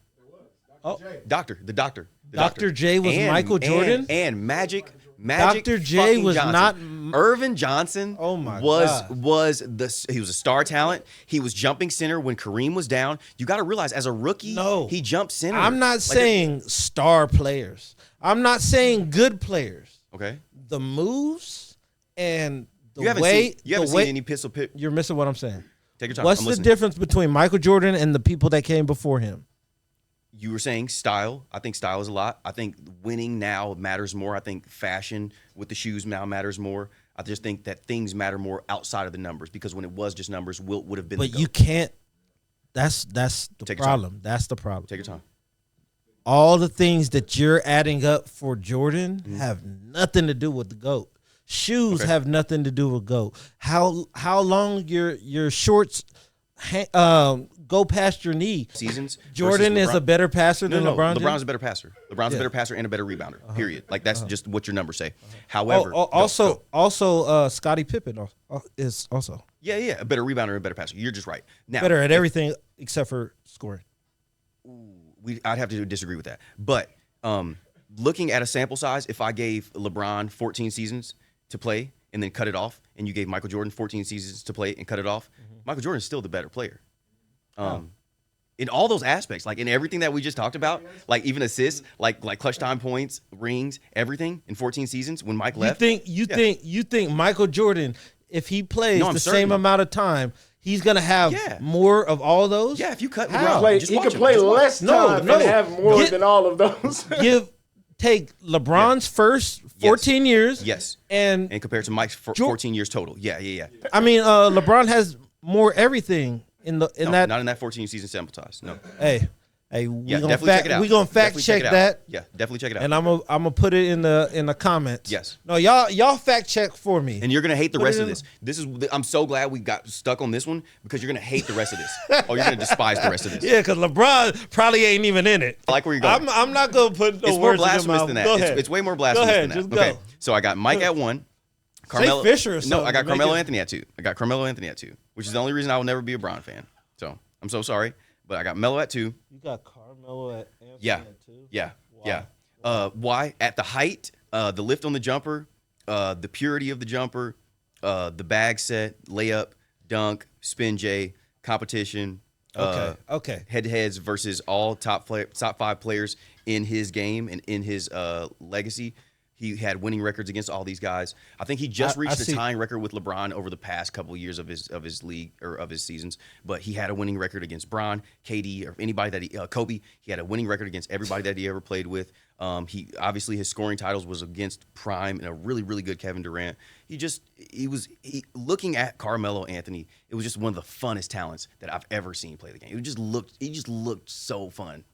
Oh, The doctor. Dr. J was Michael Jordan? And Magic Dr. J fucking was Johnson. not Irvin Johnson. Oh my was God. He was a star talent. He was jumping center when Kareem was down. You got to realize, as a rookie, he jumped center. I'm not saying star players. I'm not saying good players. Okay. The moves and the You haven't way seen any pistol pit. You're missing what I'm saying. Take your time. What's I'm the listening. difference between Michael Jordan and the people that came before him? You were saying style. I think style is a lot. I think winning now matters more. I think fashion with the shoes now matters more. I just think that things matter more outside of the numbers, because when it was just numbers, Wilt would have been. But the you GOAT. can't. That's the Take your problem. That's the problem. Take your time. All the things that you're adding up for Jordan have nothing to do with the GOAT. Shoes have nothing to do with GOAT. How long your shorts go past your knee. Seasons. Jordan is a better passer than LeBron. LeBron's a better passer. LeBron's a better passer and a better rebounder. Period. Like that's just what your numbers say. However, also Scottie Pippen is also yeah, a better rebounder and a better passer. You're just right. Now, better at everything except for scoring. I'd have to disagree with that. But looking at a sample size, if I gave LeBron 14 seasons to play and then cut it off, and you gave Michael Jordan 14 seasons to play and cut it off, Michael Jordan is still the better player. In all those aspects, like in everything that we just talked about, like even assists, like clutch time points, rings, everything in 14 seasons when Mike left. You think Michael Jordan, if he plays same amount of time, he's gonna have more of all those? Yeah, if you cut How? LeBron, He could play less time and have more than all of those. Take LeBron's first 14 years. Yes. And compared to Mike's 14 years total. Yeah. I mean, LeBron has more everything not in that 14 season sample size. No. Hey, we gonna definitely check it out. We gonna fact check that. Yeah, definitely check it out. And I'm gonna put it in the comments. Yes. No, y'all fact check for me. And you're gonna hate the rest of this. I'm so glad we got stuck on this one, because you're gonna hate the rest of this. You're gonna despise the rest of this. Yeah, because LeBron probably ain't even in it. I like where you're going. I'm not gonna put no it's more words in your blasphemous mouth. than that. Go ahead. It's way more blasphemous Go ahead, than that. just Okay. go. So I got Mike at 1. Say Fisher or something. No, I got Make Carmelo it- Anthony at 2. Which is the only reason I will never be a Bron fan. So I'm so sorry, but I got Melo at 2. You got Carmelo at Anthony at 2? Yeah. Why? At the height, the lift on the jumper, the purity of the jumper, the bag set, layup, dunk, spin J, competition. Okay. Head-to-heads versus all top 5 players in his game and in his legacy. He had winning records against all these guys. I think he just reached a tying record with LeBron over the past couple of years of his league or of his seasons. But he had a winning record against Bron, KD, or anybody that Kobe. He had a winning record against everybody that he ever played with. He obviously, his scoring titles was against Prime and a really, really good Kevin Durant. Looking at Carmelo Anthony, it was just one of the funnest talents that I've ever seen play the game. He just looked so fun.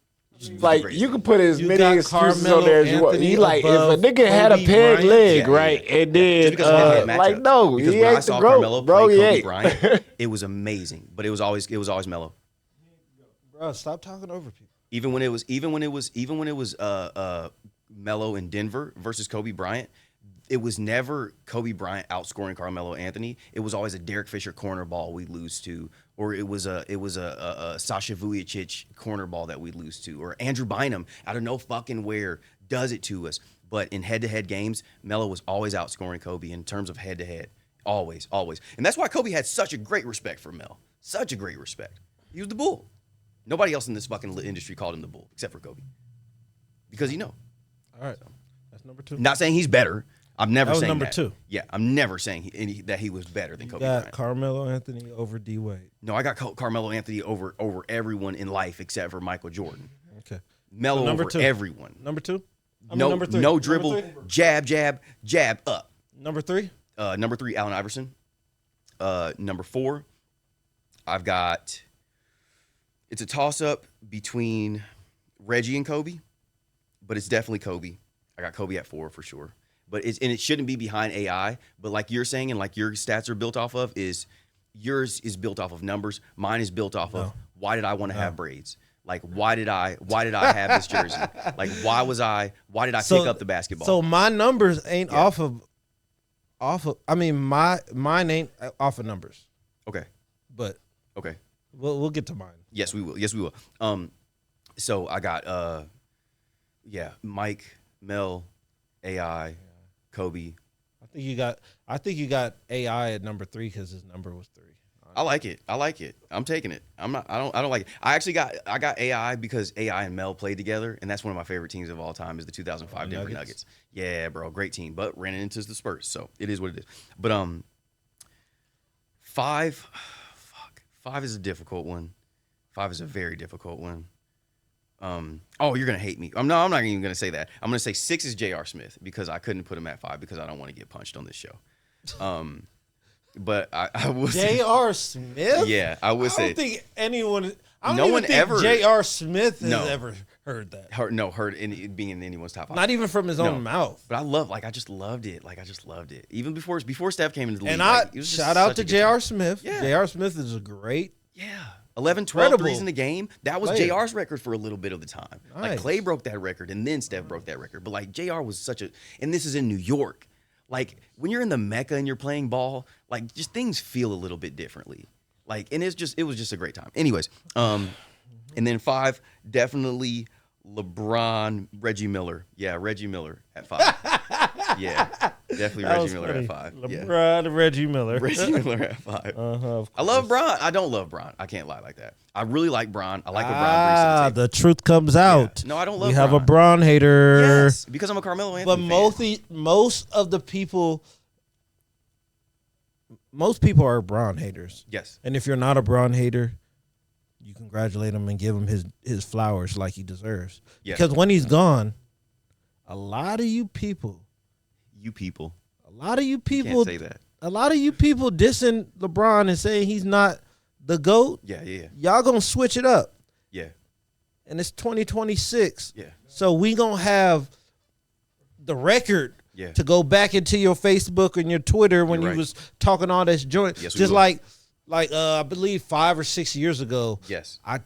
Like, you can put as many got excuses Carmelo on there as you want. Anthony He like, if a above nigga had a Kobe peg Bryant? leg, right, and then Just because of head-to-head like, matchups. no, Because he when I ain't saw the GOAT, Carmelo bro. play He Kobe ain't. Bryant, it was amazing. But it was always Melo. Bro, stop talking over people. Even when it was Melo in Denver versus Kobe Bryant, it was never Kobe Bryant outscoring Carmelo Anthony. It was always a Derek Fisher corner ball we lose to, or it was a Sasha Vujacic corner ball that we lose to, or Andrew Bynum out of no fucking where does it to us. But in head-to-head games, Melo was always outscoring Kobe in terms of head-to-head. Always, always. And that's why Kobe had such a great respect for Mel. Such a great respect. He was the bull. Nobody else in this fucking industry called him the bull, except for Kobe. Because you know. All right. That's number 2. Not saying he's better. I'm never saying number that. 2. Yeah, I'm never saying that he was better than You Kobe got Bryant. Carmelo Anthony over D Wade. No, I got Carmelo Anthony over everyone in life except for Michael Jordan. Okay. Melo So number over 2. everyone. Number 2. No, number 3. no dribble, jab, up. Number 3. Number 3, Allen Iverson. Number 4, I've got. It's a toss-up between Reggie and Kobe, but it's definitely Kobe. I got Kobe at 4 for sure. But it shouldn't be behind AI. But like you're saying, and like your stats are built off of, is yours is built off of numbers. Mine is built off of why did I want to have braids? Like why did I have this jersey? Like why did I pick up the basketball? So my numbers ain't off of. I mean mine ain't off of numbers. Okay. But Okay. we'll get to mine. Yes, we will. Yes, we will. So I got Mike, Mel, AI, Kobe. I think you got AI at number 3 because his number was 3. I like it. I'm taking it. I don't like it. I got AI because AI and Mel played together, and that's one of my favorite teams of all time is the 2005 Denver Nuggets. Yeah, bro, great team, but ran into the Spurs, so it is what it is. But 5 is a difficult one. 5 is a very difficult one. You're gonna hate me. I'm not even gonna say that. I'm gonna say 6 is J.R. Smith because I couldn't put him at 5 because I don't want to get punched on this show. But I will say J.R. Smith? Yeah, I would say. I don't think anyone. I don't No even one think ever- J.R. Smith has No. ever heard that. heard being in anyone's top 5. Not even from his own mouth. But I just loved it. Like I just loved it. Even before Steph came into the league. And like, it was just shout out such a to good J.R. time. Smith. Yeah. J.R. Smith is a great. Yeah. 11, 12 Incredible threes in the game. That was player. JR's record for a little bit of the time. Like Nice. Clay broke that record and then Steph broke that record. But like JR was such a, and this is in New York. Like when you're in the Mecca and you're playing ball, like just things feel a little bit differently. Like, and it was just a great time. Anyways, and then 5, definitely LeBron, Reggie Miller. Yeah, Reggie Miller at 5. Yeah, definitely That Reggie was Miller funny. at 5. Yeah. LeBron and Reggie Miller. Reggie Miller at 5. Of I love Bron. I don't love Bron. I can't lie like that. I really like Bron. I like what Bron brings to the table. the truth comes out. No, I don't love We have a Bron. Bron hater. Yes, because I'm a Carmelo But Anthony fan. most of the people, most people are Bron haters. Yes. And if you're not a Bron hater, you congratulate him and give him his flowers like he deserves. Yeah. Because when he's gone, a lot of you people, a lot of you people dissing LeBron and saying he's not the GOAT, Yeah. y'all gonna switch it up. Yeah. And it's 2026. Yeah. So we gonna have the record Yeah. to go back into your Facebook and your Twitter when You're you right. was talking all this joint. Yes, we Just will. like I believe 5 or 6 years ago. Yes. I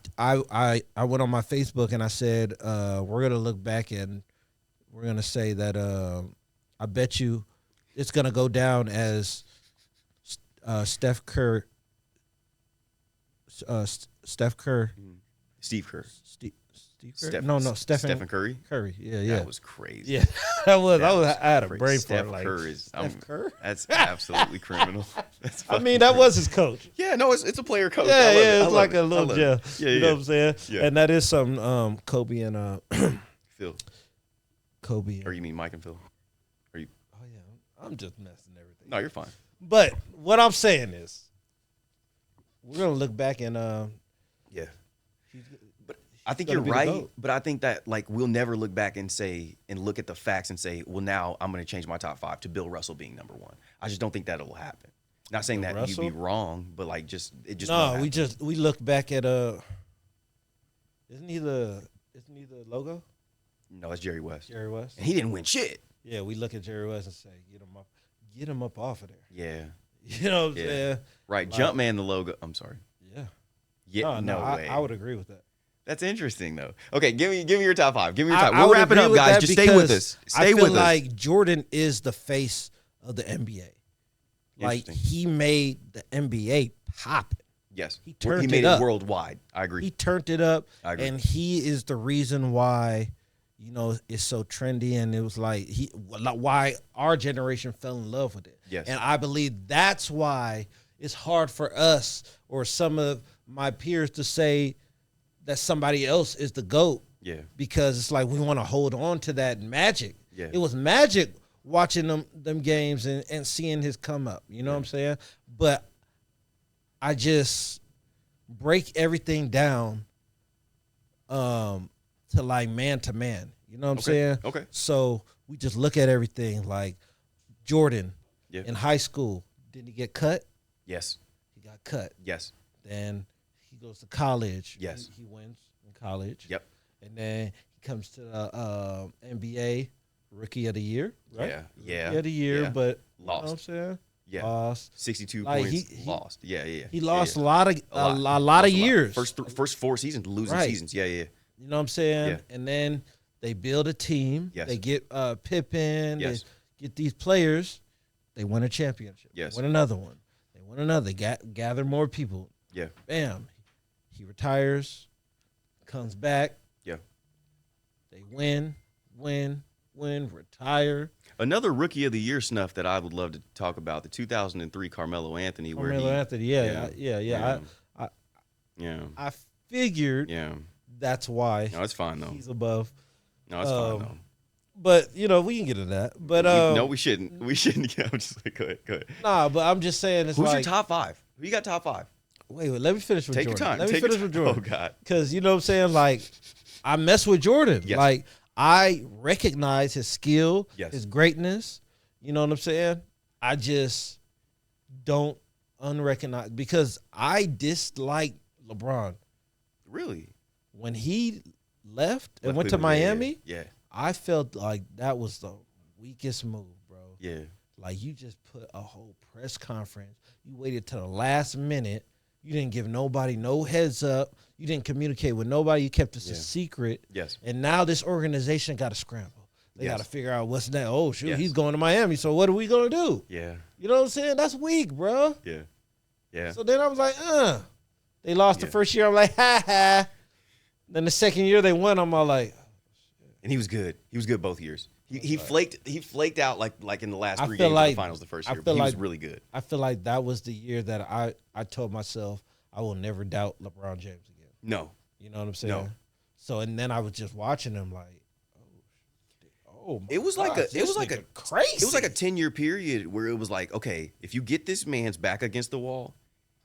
went on my Facebook and I said we're gonna look back and we're gonna say that I bet you it's gonna go down as Steph Curry. Steph Curry. Steve Kerr. Steve Curry? Stephen Curry. Curry. Yeah. That was crazy. Yeah, I That had a crazy. brain Steph fart. Like, Curry is. Steph Curry? That's absolutely criminal. That's I mean, that fucking was his coach. Yeah, no, it's a player coach. Yeah, I love it. I it's love like it. a I little love gel. it. Yeah, You know what I'm saying? Yeah. And that is some Kobe and Phil. Kobe. Or you mean Mike and Phil? Oh yeah, I'm just messing everything. No, you're fine. But what I'm saying is, we're gonna look back and Yeah. But I think gonna you're be the right. GOAT. But I think that like we'll never look back and say and look at the facts and say, well, now I'm going to change my top 5 to Bill Russell being number 1. I just don't think that'll happen. Not saying Bill that you'd be Russell? wrong, but like just it just no, won't we happen. look back at isn't he the logo? No, that's Jerry West. Jerry West. And he didn't win shit. Yeah, we look at Jerry West and say, get him up off of there. Yeah. You know what I'm Yeah. saying? Right. Like- Jumpman the logo. I'm sorry. Yeah. Yeah. No, way. I would agree with that. That's interesting though. Okay, give me your top 5. Give me your I top. We're would wrapping agree up, with guys. that Just stay with because us. I Stay feel with us. like Jordan is the face of the NBA. Like Interesting. he made the NBA pop. Yes. He turned He made it up. worldwide. I agree. He turned it up, I agree. and he is the reason why, it's so trendy, and it was like why our generation fell in love with it. Yes. And I believe that's why it's hard for us or some of my peers to say that somebody else is the GOAT. Yeah. Because it's like we want to hold on to that magic. Yeah. It was magic watching them games and seeing his come up. You know what I'm saying? But I just break everything down to like man to man. You know what I'm saying? Okay. So we just look at everything like Jordan in high school. Did he get cut? Yes. He got cut. Yes. Then he goes to college. Yes. He wins in college. Yep. And then he comes to the NBA Rookie of the Year, right? Yeah. Yeah. Rookie of the Year, Yeah. but Lost. You know what I'm saying? Yeah. Lost. 62 Like, points he- lost. Yeah. He lost yeah. a lot of Lost years. First 4 seasons, losing Right. seasons. Yeah. You know what I'm saying? Yeah. And then they build a team. Yes. They get Pippen. Yes. They get these players. They win a championship. Yes. They win another one. They win another. Gather more people. Yeah. Bam. He retires. Comes back. Yeah. They win, retire. Another Rookie of the Year snuff that I would love to talk about, the 2003 Carmelo Anthony. Carmelo Anthony, yeah. Yeah. I figured Yeah. that's why No, it's fine, though. he's above. No, it's fine, though. But, we can get to that. But No, we shouldn't. We shouldn't. I'm just like, go ahead. Nah, but I'm just saying it's Who's like. your top 5? Who you got top 5? Wait, let me finish with Take Jordan. your time. Let me Take your finish with time. Jordan. Oh, God. Because, you know what I'm saying? Like, I mess with Jordan. Yes. Like, I recognize his skill, Yes. his greatness. You know what I'm saying? I just don't unrecognize because I dislike LeBron. Really? When he left and Left went to Cleveland, yeah, Miami, Yeah. I felt like that was the weakest move, bro. Yeah. Like, you just put a whole press conference. You waited till the last minute. You didn't give nobody no heads up. You didn't communicate with nobody. You kept this a secret. Yes. And now this organization got to scramble. They Yes. got to figure out what's next. Oh, shoot, Yes. he's going to Miami. So what are we going to do? Yeah. You know what I'm saying? That's weak, bro. Yeah. Yeah. So then I was like, They lost the Yeah. first year. I'm like, ha ha. Then the second year they won. I'm all like, And he was good. He was good both years. He flaked out like in the last I 3 feel games like- of the finals the first I year. feel But he was like- really good. I feel like that was the year that I told myself I will never doubt LeBron James again. No. You know what I'm saying? No. So and then I was just watching him like, oh my It was like gosh, it was this like nigga a crazy. It was like a 10-year period where it was like, okay, if you get this man's back against the wall,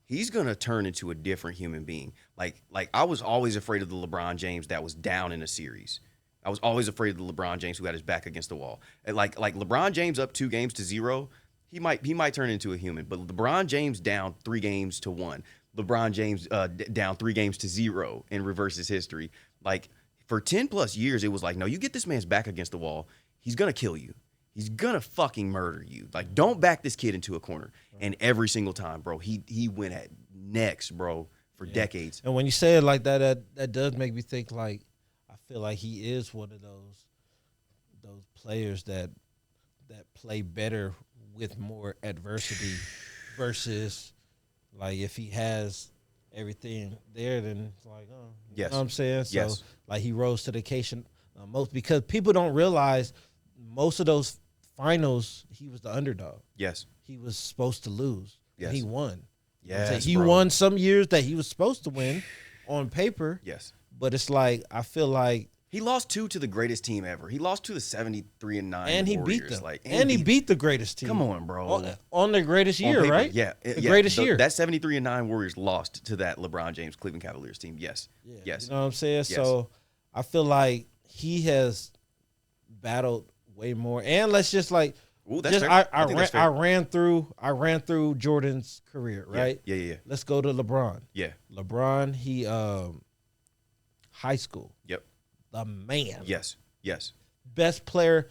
he's gonna turn into a different human being. Like I was always afraid of the LeBron James that was down in a series. I was always afraid of the LeBron James who had his back against the wall. And like LeBron James up 2-0, he might turn into a human. But LeBron James down 3-1, LeBron James down 3-0 and reverses history. Like for 10 plus years, it was like, no, you get this man's back against the wall, he's gonna kill you. He's gonna fucking murder you. Like, don't back this kid into a corner. And every single time, bro, he went at necks, bro, for decades. And when you say it like that, that does make me think like I feel like he is one of those players that play better with more adversity versus like if he has everything there, then it's like, oh, you Yes. know what I'm saying? So Yes. like he rose to the occasion most because people don't realize most of those finals he was the underdog. Yes. He was supposed to lose. Yes. And he won. Yes, he bro. won some years that he was supposed to win on paper. Yes. But it's like I feel like He lost 2 to the greatest team ever. He lost to the 73-9 and he Warriors. beat them. Like, and he beat the greatest team. Come on, bro. On their greatest On year, paper, right? Yeah. The greatest year. That 73-9 Warriors lost to that LeBron James Cleveland Cavaliers team. Yes. Yeah, Yes. You know what I'm saying? Yes. So I feel like he has battled way more. And let's just like Ooh, that's just fair. I think that's fair. I ran through Jordan's career, right? Yeah. Let's go to LeBron. Yeah. LeBron, he high school. Yep. The man. Yes. Best player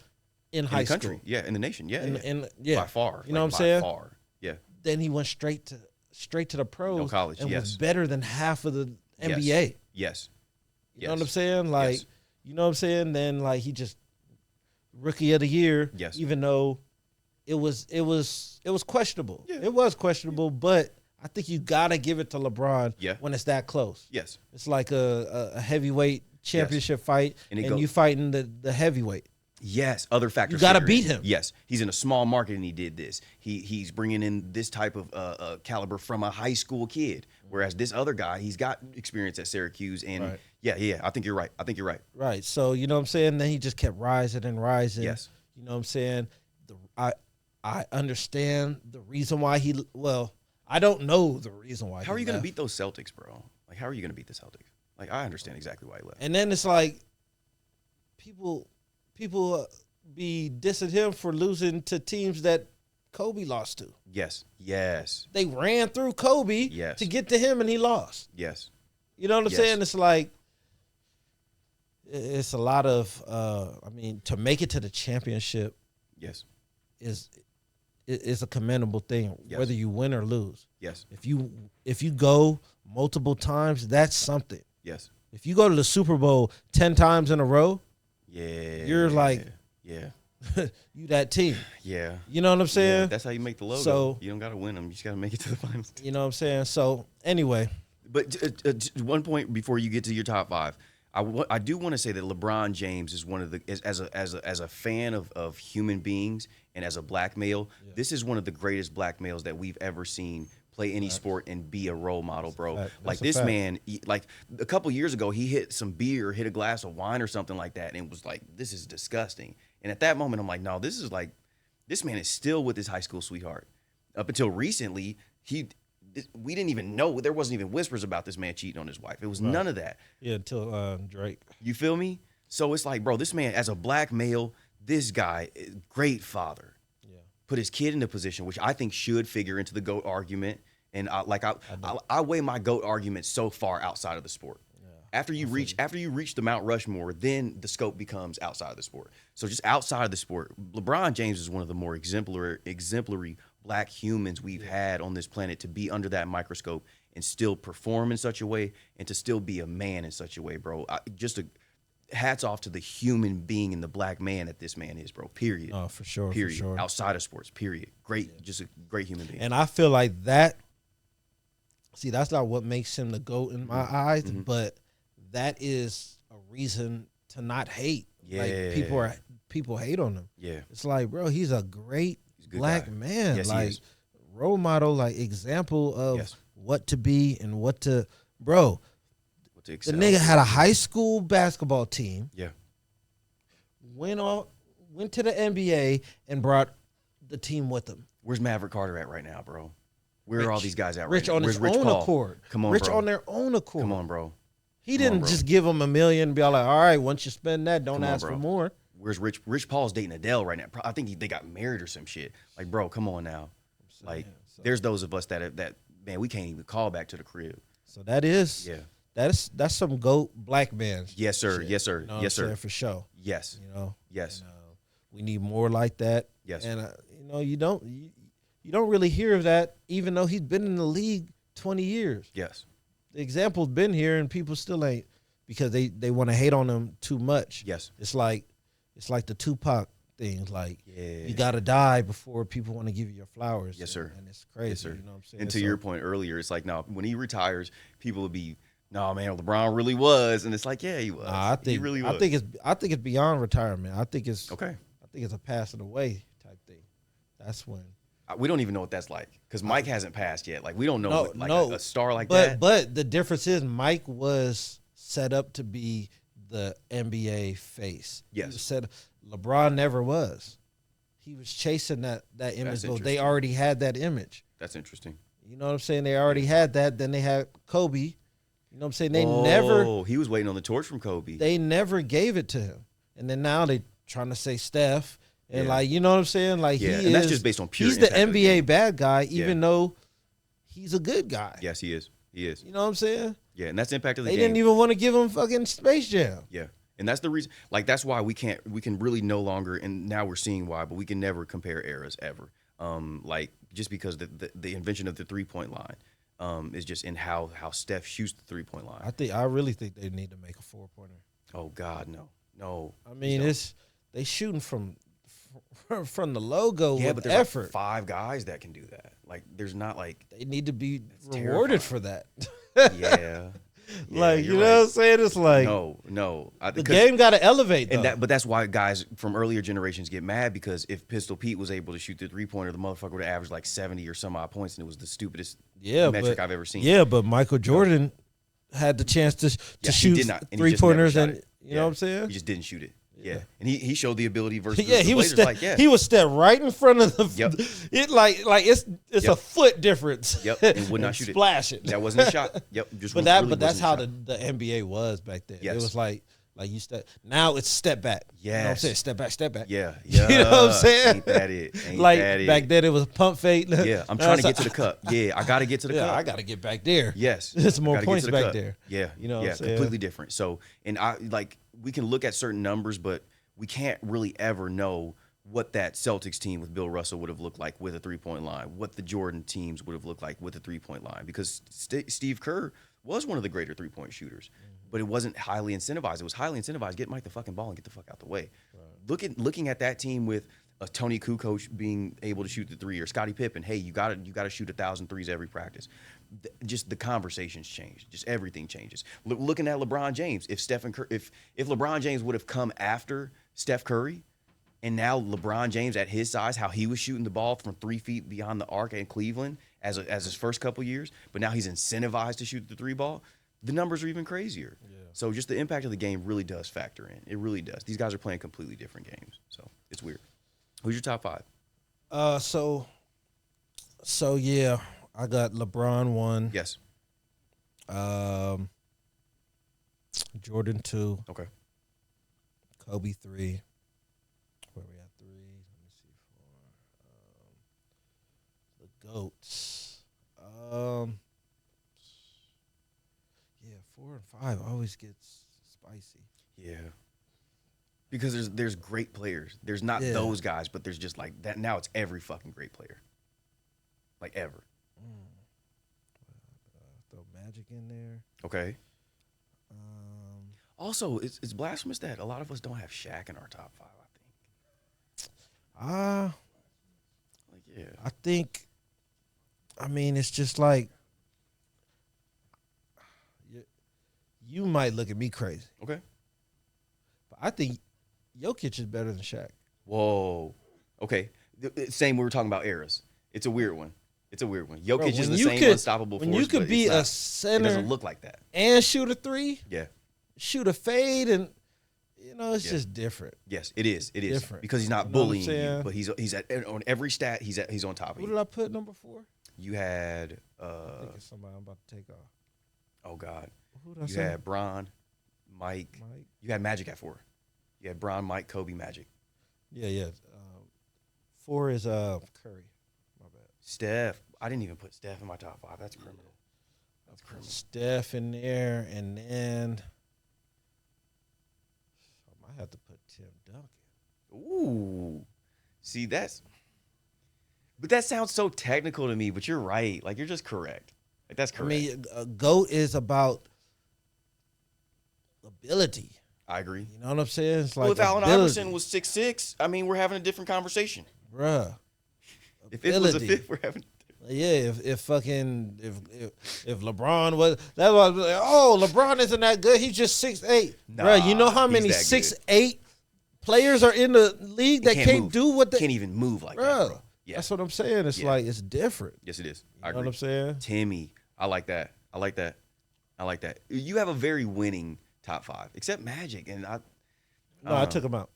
in high In the country. school. Yeah. In the nation. Yeah. Yeah. By far. You know Like, what I'm saying? By far. Yeah. Then he went straight to the pros. No college, and yes. was better than half of the Yes. NBA. Yes. You know what I'm saying? Like, Yes. you know what I'm saying? Then like he just rookie of the year. Yes. Even though it was questionable. Yeah. It was questionable, but I think you gotta give it to LeBron when it's that close. Yes. It's like a heavyweight championship fight, and you fighting the heavyweight. Yes, other factors. You got to beat him. Yes, he's in a small market and he did this. He's bringing in this type of caliber from a high school kid, whereas this other guy, he's got experience at Syracuse. And I think you're right. Right. So you know what I'm saying. Then he just kept rising and rising. Yes. You know what I'm saying. I understand the reason why he. Well, I don't know the reason why. How are you going to beat those Celtics, bro? Like, how are you going to beat the Celtics? Like, I understand exactly why he left. And then it's like people be dissing him for losing to teams that Kobe lost to. Yes. They ran through Kobe to get to him, and he lost. Yes. You know what I'm saying? It's like it's a lot of. To make it to the championship. Yes. Is a commendable thing, whether you win or lose. Yes. If you go multiple times, that's something. Yes. If you go to the Super Bowl 10 times in a row, you're like, you that team. Yeah. You know what I'm saying? Yeah, that's how you make the logo. So, you don't got to win them. You just got to make it to the finals. You know what I'm saying? So, anyway. But 1 point before you get to your top 5, I do want to say that LeBron James is one of the as a fan of human beings and as a black male, this is one of the greatest black males that we've ever seen play any sport and be a role model, bro. Like this man, like a couple years ago, he hit some beer, hit a glass of wine or something like that, and it was like, this is disgusting. And at that moment, I'm like, no, this man is still with his high school sweetheart. Up until recently, we didn't even know. There wasn't even whispers about this man cheating on his wife. It was none of that. Yeah, until Drake. You feel me? So it's like, bro, this man, as a black male, this guy, great father. Yeah. Put his kid in a position, which I think should figure into the GOAT argument. And I weigh my GOAT argument so far outside of the sport. Yeah, after you reach the Mount Rushmore, then the scope becomes outside of the sport. So just outside of the sport, LeBron James is one of the more exemplary black humans we've had on this planet to be under that microscope and still perform in such a way and to still be a man in such a way, bro. Hats off to the human being and the black man that this man is, bro. Period. Oh, for sure. Period. For sure. Outside of sports. Period. Great. Just a great human being. And I feel like that. See, that's not what makes him the GOAT in my eyes, but that is a reason to not hate. Yeah. Like people hate on him. Yeah. It's like, bro, he's a great black man. Yes, like he is. Role model, like example of what to be and what to, bro. What to excel. The nigga had a high school basketball team. Yeah. Went to the NBA and brought the team with him. Where's Maverick Carter at right now, bro? Where are all these guys at Rich right now? on his own accord. Come on, Rich bro. on their own accord. Come on, bro. He didn't just give him $1 million and be all like, all right, once you spend that, don't ask for more. Where's Rich? Rich Paul's dating Adele right now. I think they got married or some shit. Like, bro, come on now. Like, there's those of us that man, we can't even call back to the crib. So that is, that's some GOAT black man. Yes, sir. Shit. Yes, sir. You know yes, sir. For sure. Yes. You know. Yes. And, we need more like that. Yes. And you don't really hear of that, even though he's been in the league 20 years. Yes. The example's been here, and people still ain't, because they want to hate on him too much. Yes. It's like the Tupac thing. Like, you got to die before people want to give you your flowers. Yes, sir. And it's crazy. Yes, sir. You know what I'm saying? And to your point earlier, it's like, no, when he retires, people will be, no, man, LeBron really was. And it's like, yeah, he was. He really was. I think it's beyond retirement. I think it's okay. I think it's a passing away type thing. That's when. We don't even know what that's like, because Mike hasn't passed yet. Like, we don't know a star like that. that. But the difference is Mike was set up to be the NBA face. Yes. LeBron never was. He was chasing that image. Though they already had that image. That's interesting. You know what I'm saying? They already had that. Then they had Kobe. You know what I'm saying? They never. Oh, he was waiting on the torch from Kobe. They never gave it to him. And then now they trying to say Steph. And like, you know what I'm saying? Like, and that's just based on pure. He's the NBA bad guy, even though he's a good guy. Yes, he is. He is. You know what I'm saying? Yeah, and that's the impact of the game. They didn't even want to give him fucking Space Jam. Yeah, and that's the reason. Like, that's why we can really no longer, and now we're seeing why, but we can never compare eras ever. Like, just because the invention of the 3-point line is just in how Steph shoots the 3-point line. I really think they need to make a 4-pointer. Oh God, no. I mean, they shooting from the logo. Yeah, with but there's effort. like 5 guys that can do that. Like there's not like They need to be That's rewarded terrifying. for that. yeah. Like, you you're know right. what I'm saying? It's like No. the game got to elevate, though. But that's why guys from earlier generations get mad, because if Pistol Pete was able to shoot the 3-pointer, the motherfucker would have averaged like 70 or some odd points, and it was the stupidest metric I've ever seen. Yeah, but Michael Jordan had the chance to he shoot did not, and he just 3-pointers, never shot and it. you know what I'm saying? He just didn't shoot it. Yeah, and he showed the ability versus Yeah, the he was Blazers. he was step right in front of the. Yep. It like it's Yep. a foot difference. Yep, and would not shoot it. Splash it. That wasn't a shot. Yep, just But really that's how wasn't the NBA was back then. It Yes. was like you step. Now it's step back. You know what I'm Yes. saying? Step back, step back. a shot. Yeah, You know what I'm saying? Ain't that it? Ain't Like that it? back then it was pump fake. Yeah, I'm trying to get to the cup. Yeah, I got to get to the Yeah, cup. I got to get back there. Yes, There's I more gotta get points to the back cup. there. Yeah, You know what yeah, I'm saying? completely different. So, and I like we can look at certain numbers, but we can't really ever know what that Celtics team with Bill Russell would have looked like with a 3-point line, what the Jordan teams would have looked like with a 3-point line, because Steve Kerr was one of the greater 3-point shooters, but it wasn't highly incentivized. It was highly incentivized. Get Mike the fucking ball and get the fuck out the way. Right. Looking at that team with a Tony Kukoc being able to shoot the 3, or Scottie Pippen, hey, you gotta shoot 1,000 threes every practice. Just the conversations change. Just everything changes. Looking at LeBron James, if LeBron James would have come after Steph Curry, and now LeBron James at his size, how he was shooting the ball from 3 feet beyond the arc in Cleveland as his first couple years, but now he's incentivized to shoot the 3 ball, the numbers are even crazier. Yeah. So just the impact of the game really does factor in. It really does. These guys are playing completely different games, so it's weird. Who's your top 5? So yeah, I got LeBron 1. Yes. Jordan 2. Okay. Kobe 3. Where we at 3? Let me see 4. The GOATs. Yeah, 4 and 5 always gets spicy. Yeah. Because there's great players. There's not those guys, but there's just like that. Now it's every fucking great player. Like ever. Throw Magic in there. Okay. Also, it's blasphemous that a lot of us don't have Shaq in our top 5, I think. Yeah. I think, I mean, it's just like, you might look at me crazy. Okay. But I think Jokic is better than Shaq. Whoa. Okay. Same, we were talking about eras. It's a weird one. Jokic Bro, is the you same could- unstoppable force. When you could but be it's a not, it center doesn't look like that. and shoot a 3, Yeah. shoot a fade, and it's Yeah. just different. Yes, it is. It is Different. because he's not You know what I'm bullying you, saying? but he's on every stat. He's on top of Who you. did I put number 4? You had I think it's somebody I'm about to take off. oh god, Who did I you say? had Bron, Mike. Mike. You had Magic at 4. You had Bron, Mike, Kobe, Magic, Yeah. 4 is Curry. My bad. Steph. I didn't even put Steph in my top 5. That's criminal. That's criminal. Steph in there, and then I might have to put Tim Duncan. Ooh, see but that sounds so technical to me. But you're right. Like you're just correct. Like that's correct. I mean, a GOAT is about ability. I agree. You know what I'm saying? It's like Well, if Allen ability. Iverson was 6'6", I mean, we're having a different conversation. Bruh. If it was a Ability. fifth, we're having. Yeah, if LeBron was, that's why I was like, oh, LeBron isn't that good. He's just 6'8". Nah, Bruh, you know how he's many that good. 6'8" players are in the league that can't move. do what they Can't even move like that, Bruh, bro. Yeah. That's what I'm saying. It's Yeah. like it's different. Yes, it is. You I know agree. what I'm saying? Timmy, I like that. I like that. You have a very winning top 5, except Magic, and No, I took him out.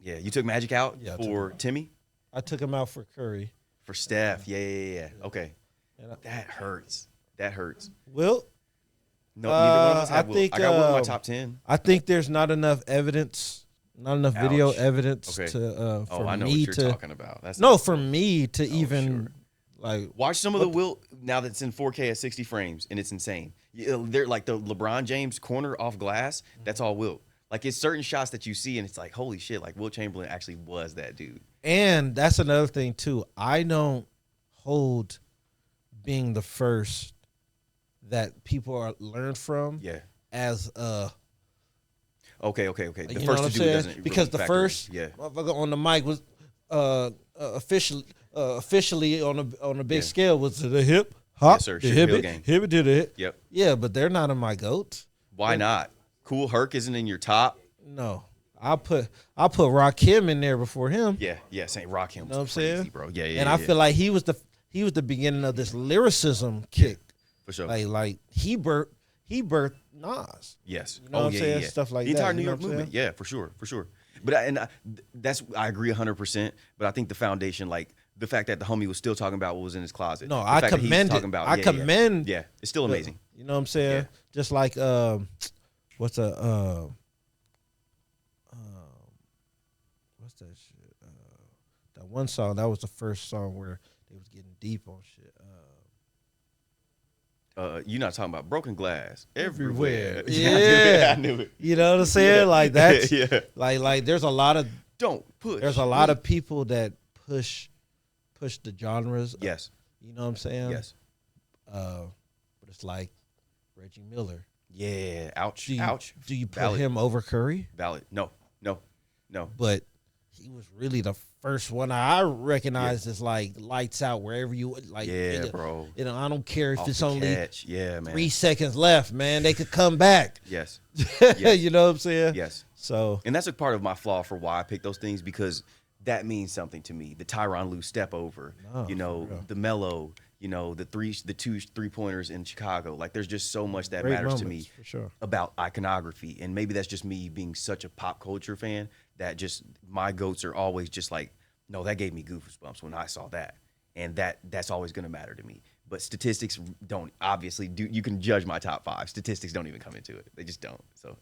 Yeah, you took Magic out Yeah, I took for him out. Timmy, I took him out for Curry. for Steph. Yeah. Okay, And that hurts. That hurts. Will, No, neither one of us have I Will. think, I got Will in my top 10. I think there's not enough evidence, not enough video Ouch. evidence Okay. to for Oh, I know me what you're to talking about. That's no not for fair. me to even sure. like Watch some of the Will now that's in 4K at 60 frames, and it's insane. They're like the LeBron James corner off glass. That's all Will. Like it's certain shots that you see, and it's like, holy shit! Like Will Chamberlain actually was that dude. And that's another thing too. I don't hold being the first that people are learned from Yeah. as Okay. The you know first what to I'm do it saying? doesn't Because really the factor in. first Yeah. motherfucker on the mic was officially officially on a big scale was to the hip hop, Yes, sir. the Sugar hip Hill it, Gang. hip it to the hip. Yep. Yeah, but they're not in my goats. Why not? Cool Herc isn't in your top. No, I put Rakim in there before him. Yeah. Saint Rakim You know what I'm was crazy, saying, bro. Yeah. And I feel like he was the beginning of this lyricism kick. for sure. Like he birthed Nas. Yes. You know what I'm saying? Stuff like the entire that, New you know York what I'm movement. Yeah, for sure. But I agree 100%. But I think the foundation, like the fact that the homie was still talking about what was in his closet. No, the I fact that he's commend talking it. about, I commend. Yeah, it's still amazing. You know what I'm saying? Yeah. Just like what's that shit? That one song, that was the first song where they was getting deep on shit. You're not talking about Broken Glass Everywhere. everywhere. Yeah. I knew it. You know what I'm saying? Like that's Yeah. like there's a lot of There's a lot of people that push the genres. Yes. You know what I'm saying? Yes. But it's like Reggie Miller. Yeah. Ouch. Do you, Ouch. Do you put Valid. him over Curry? Valid. No. But he was really the first one I recognized as like lights out wherever you like. Yeah, nigga, bro. You know, I don't care if Off it's the only catch. Yeah, man. 3 seconds left, man. They could come back. Yes. You know what I'm saying? Yes. So And that's a part of my flaw for why I pick those things, because that means something to me. The Tyronn Lue step over, No, you know, for real. the Mello, you know, the two 3-pointers in Chicago. Like there's just so much that great matters to moments, me for sure. about iconography. And maybe that's just me being such a pop culture fan that just my goats are always just like, no, that gave me goosebumps when I saw that. And that's always going to matter to me. But statistics don't obviously do. You can judge my top 5. Statistics don't even come into it. They just don't. So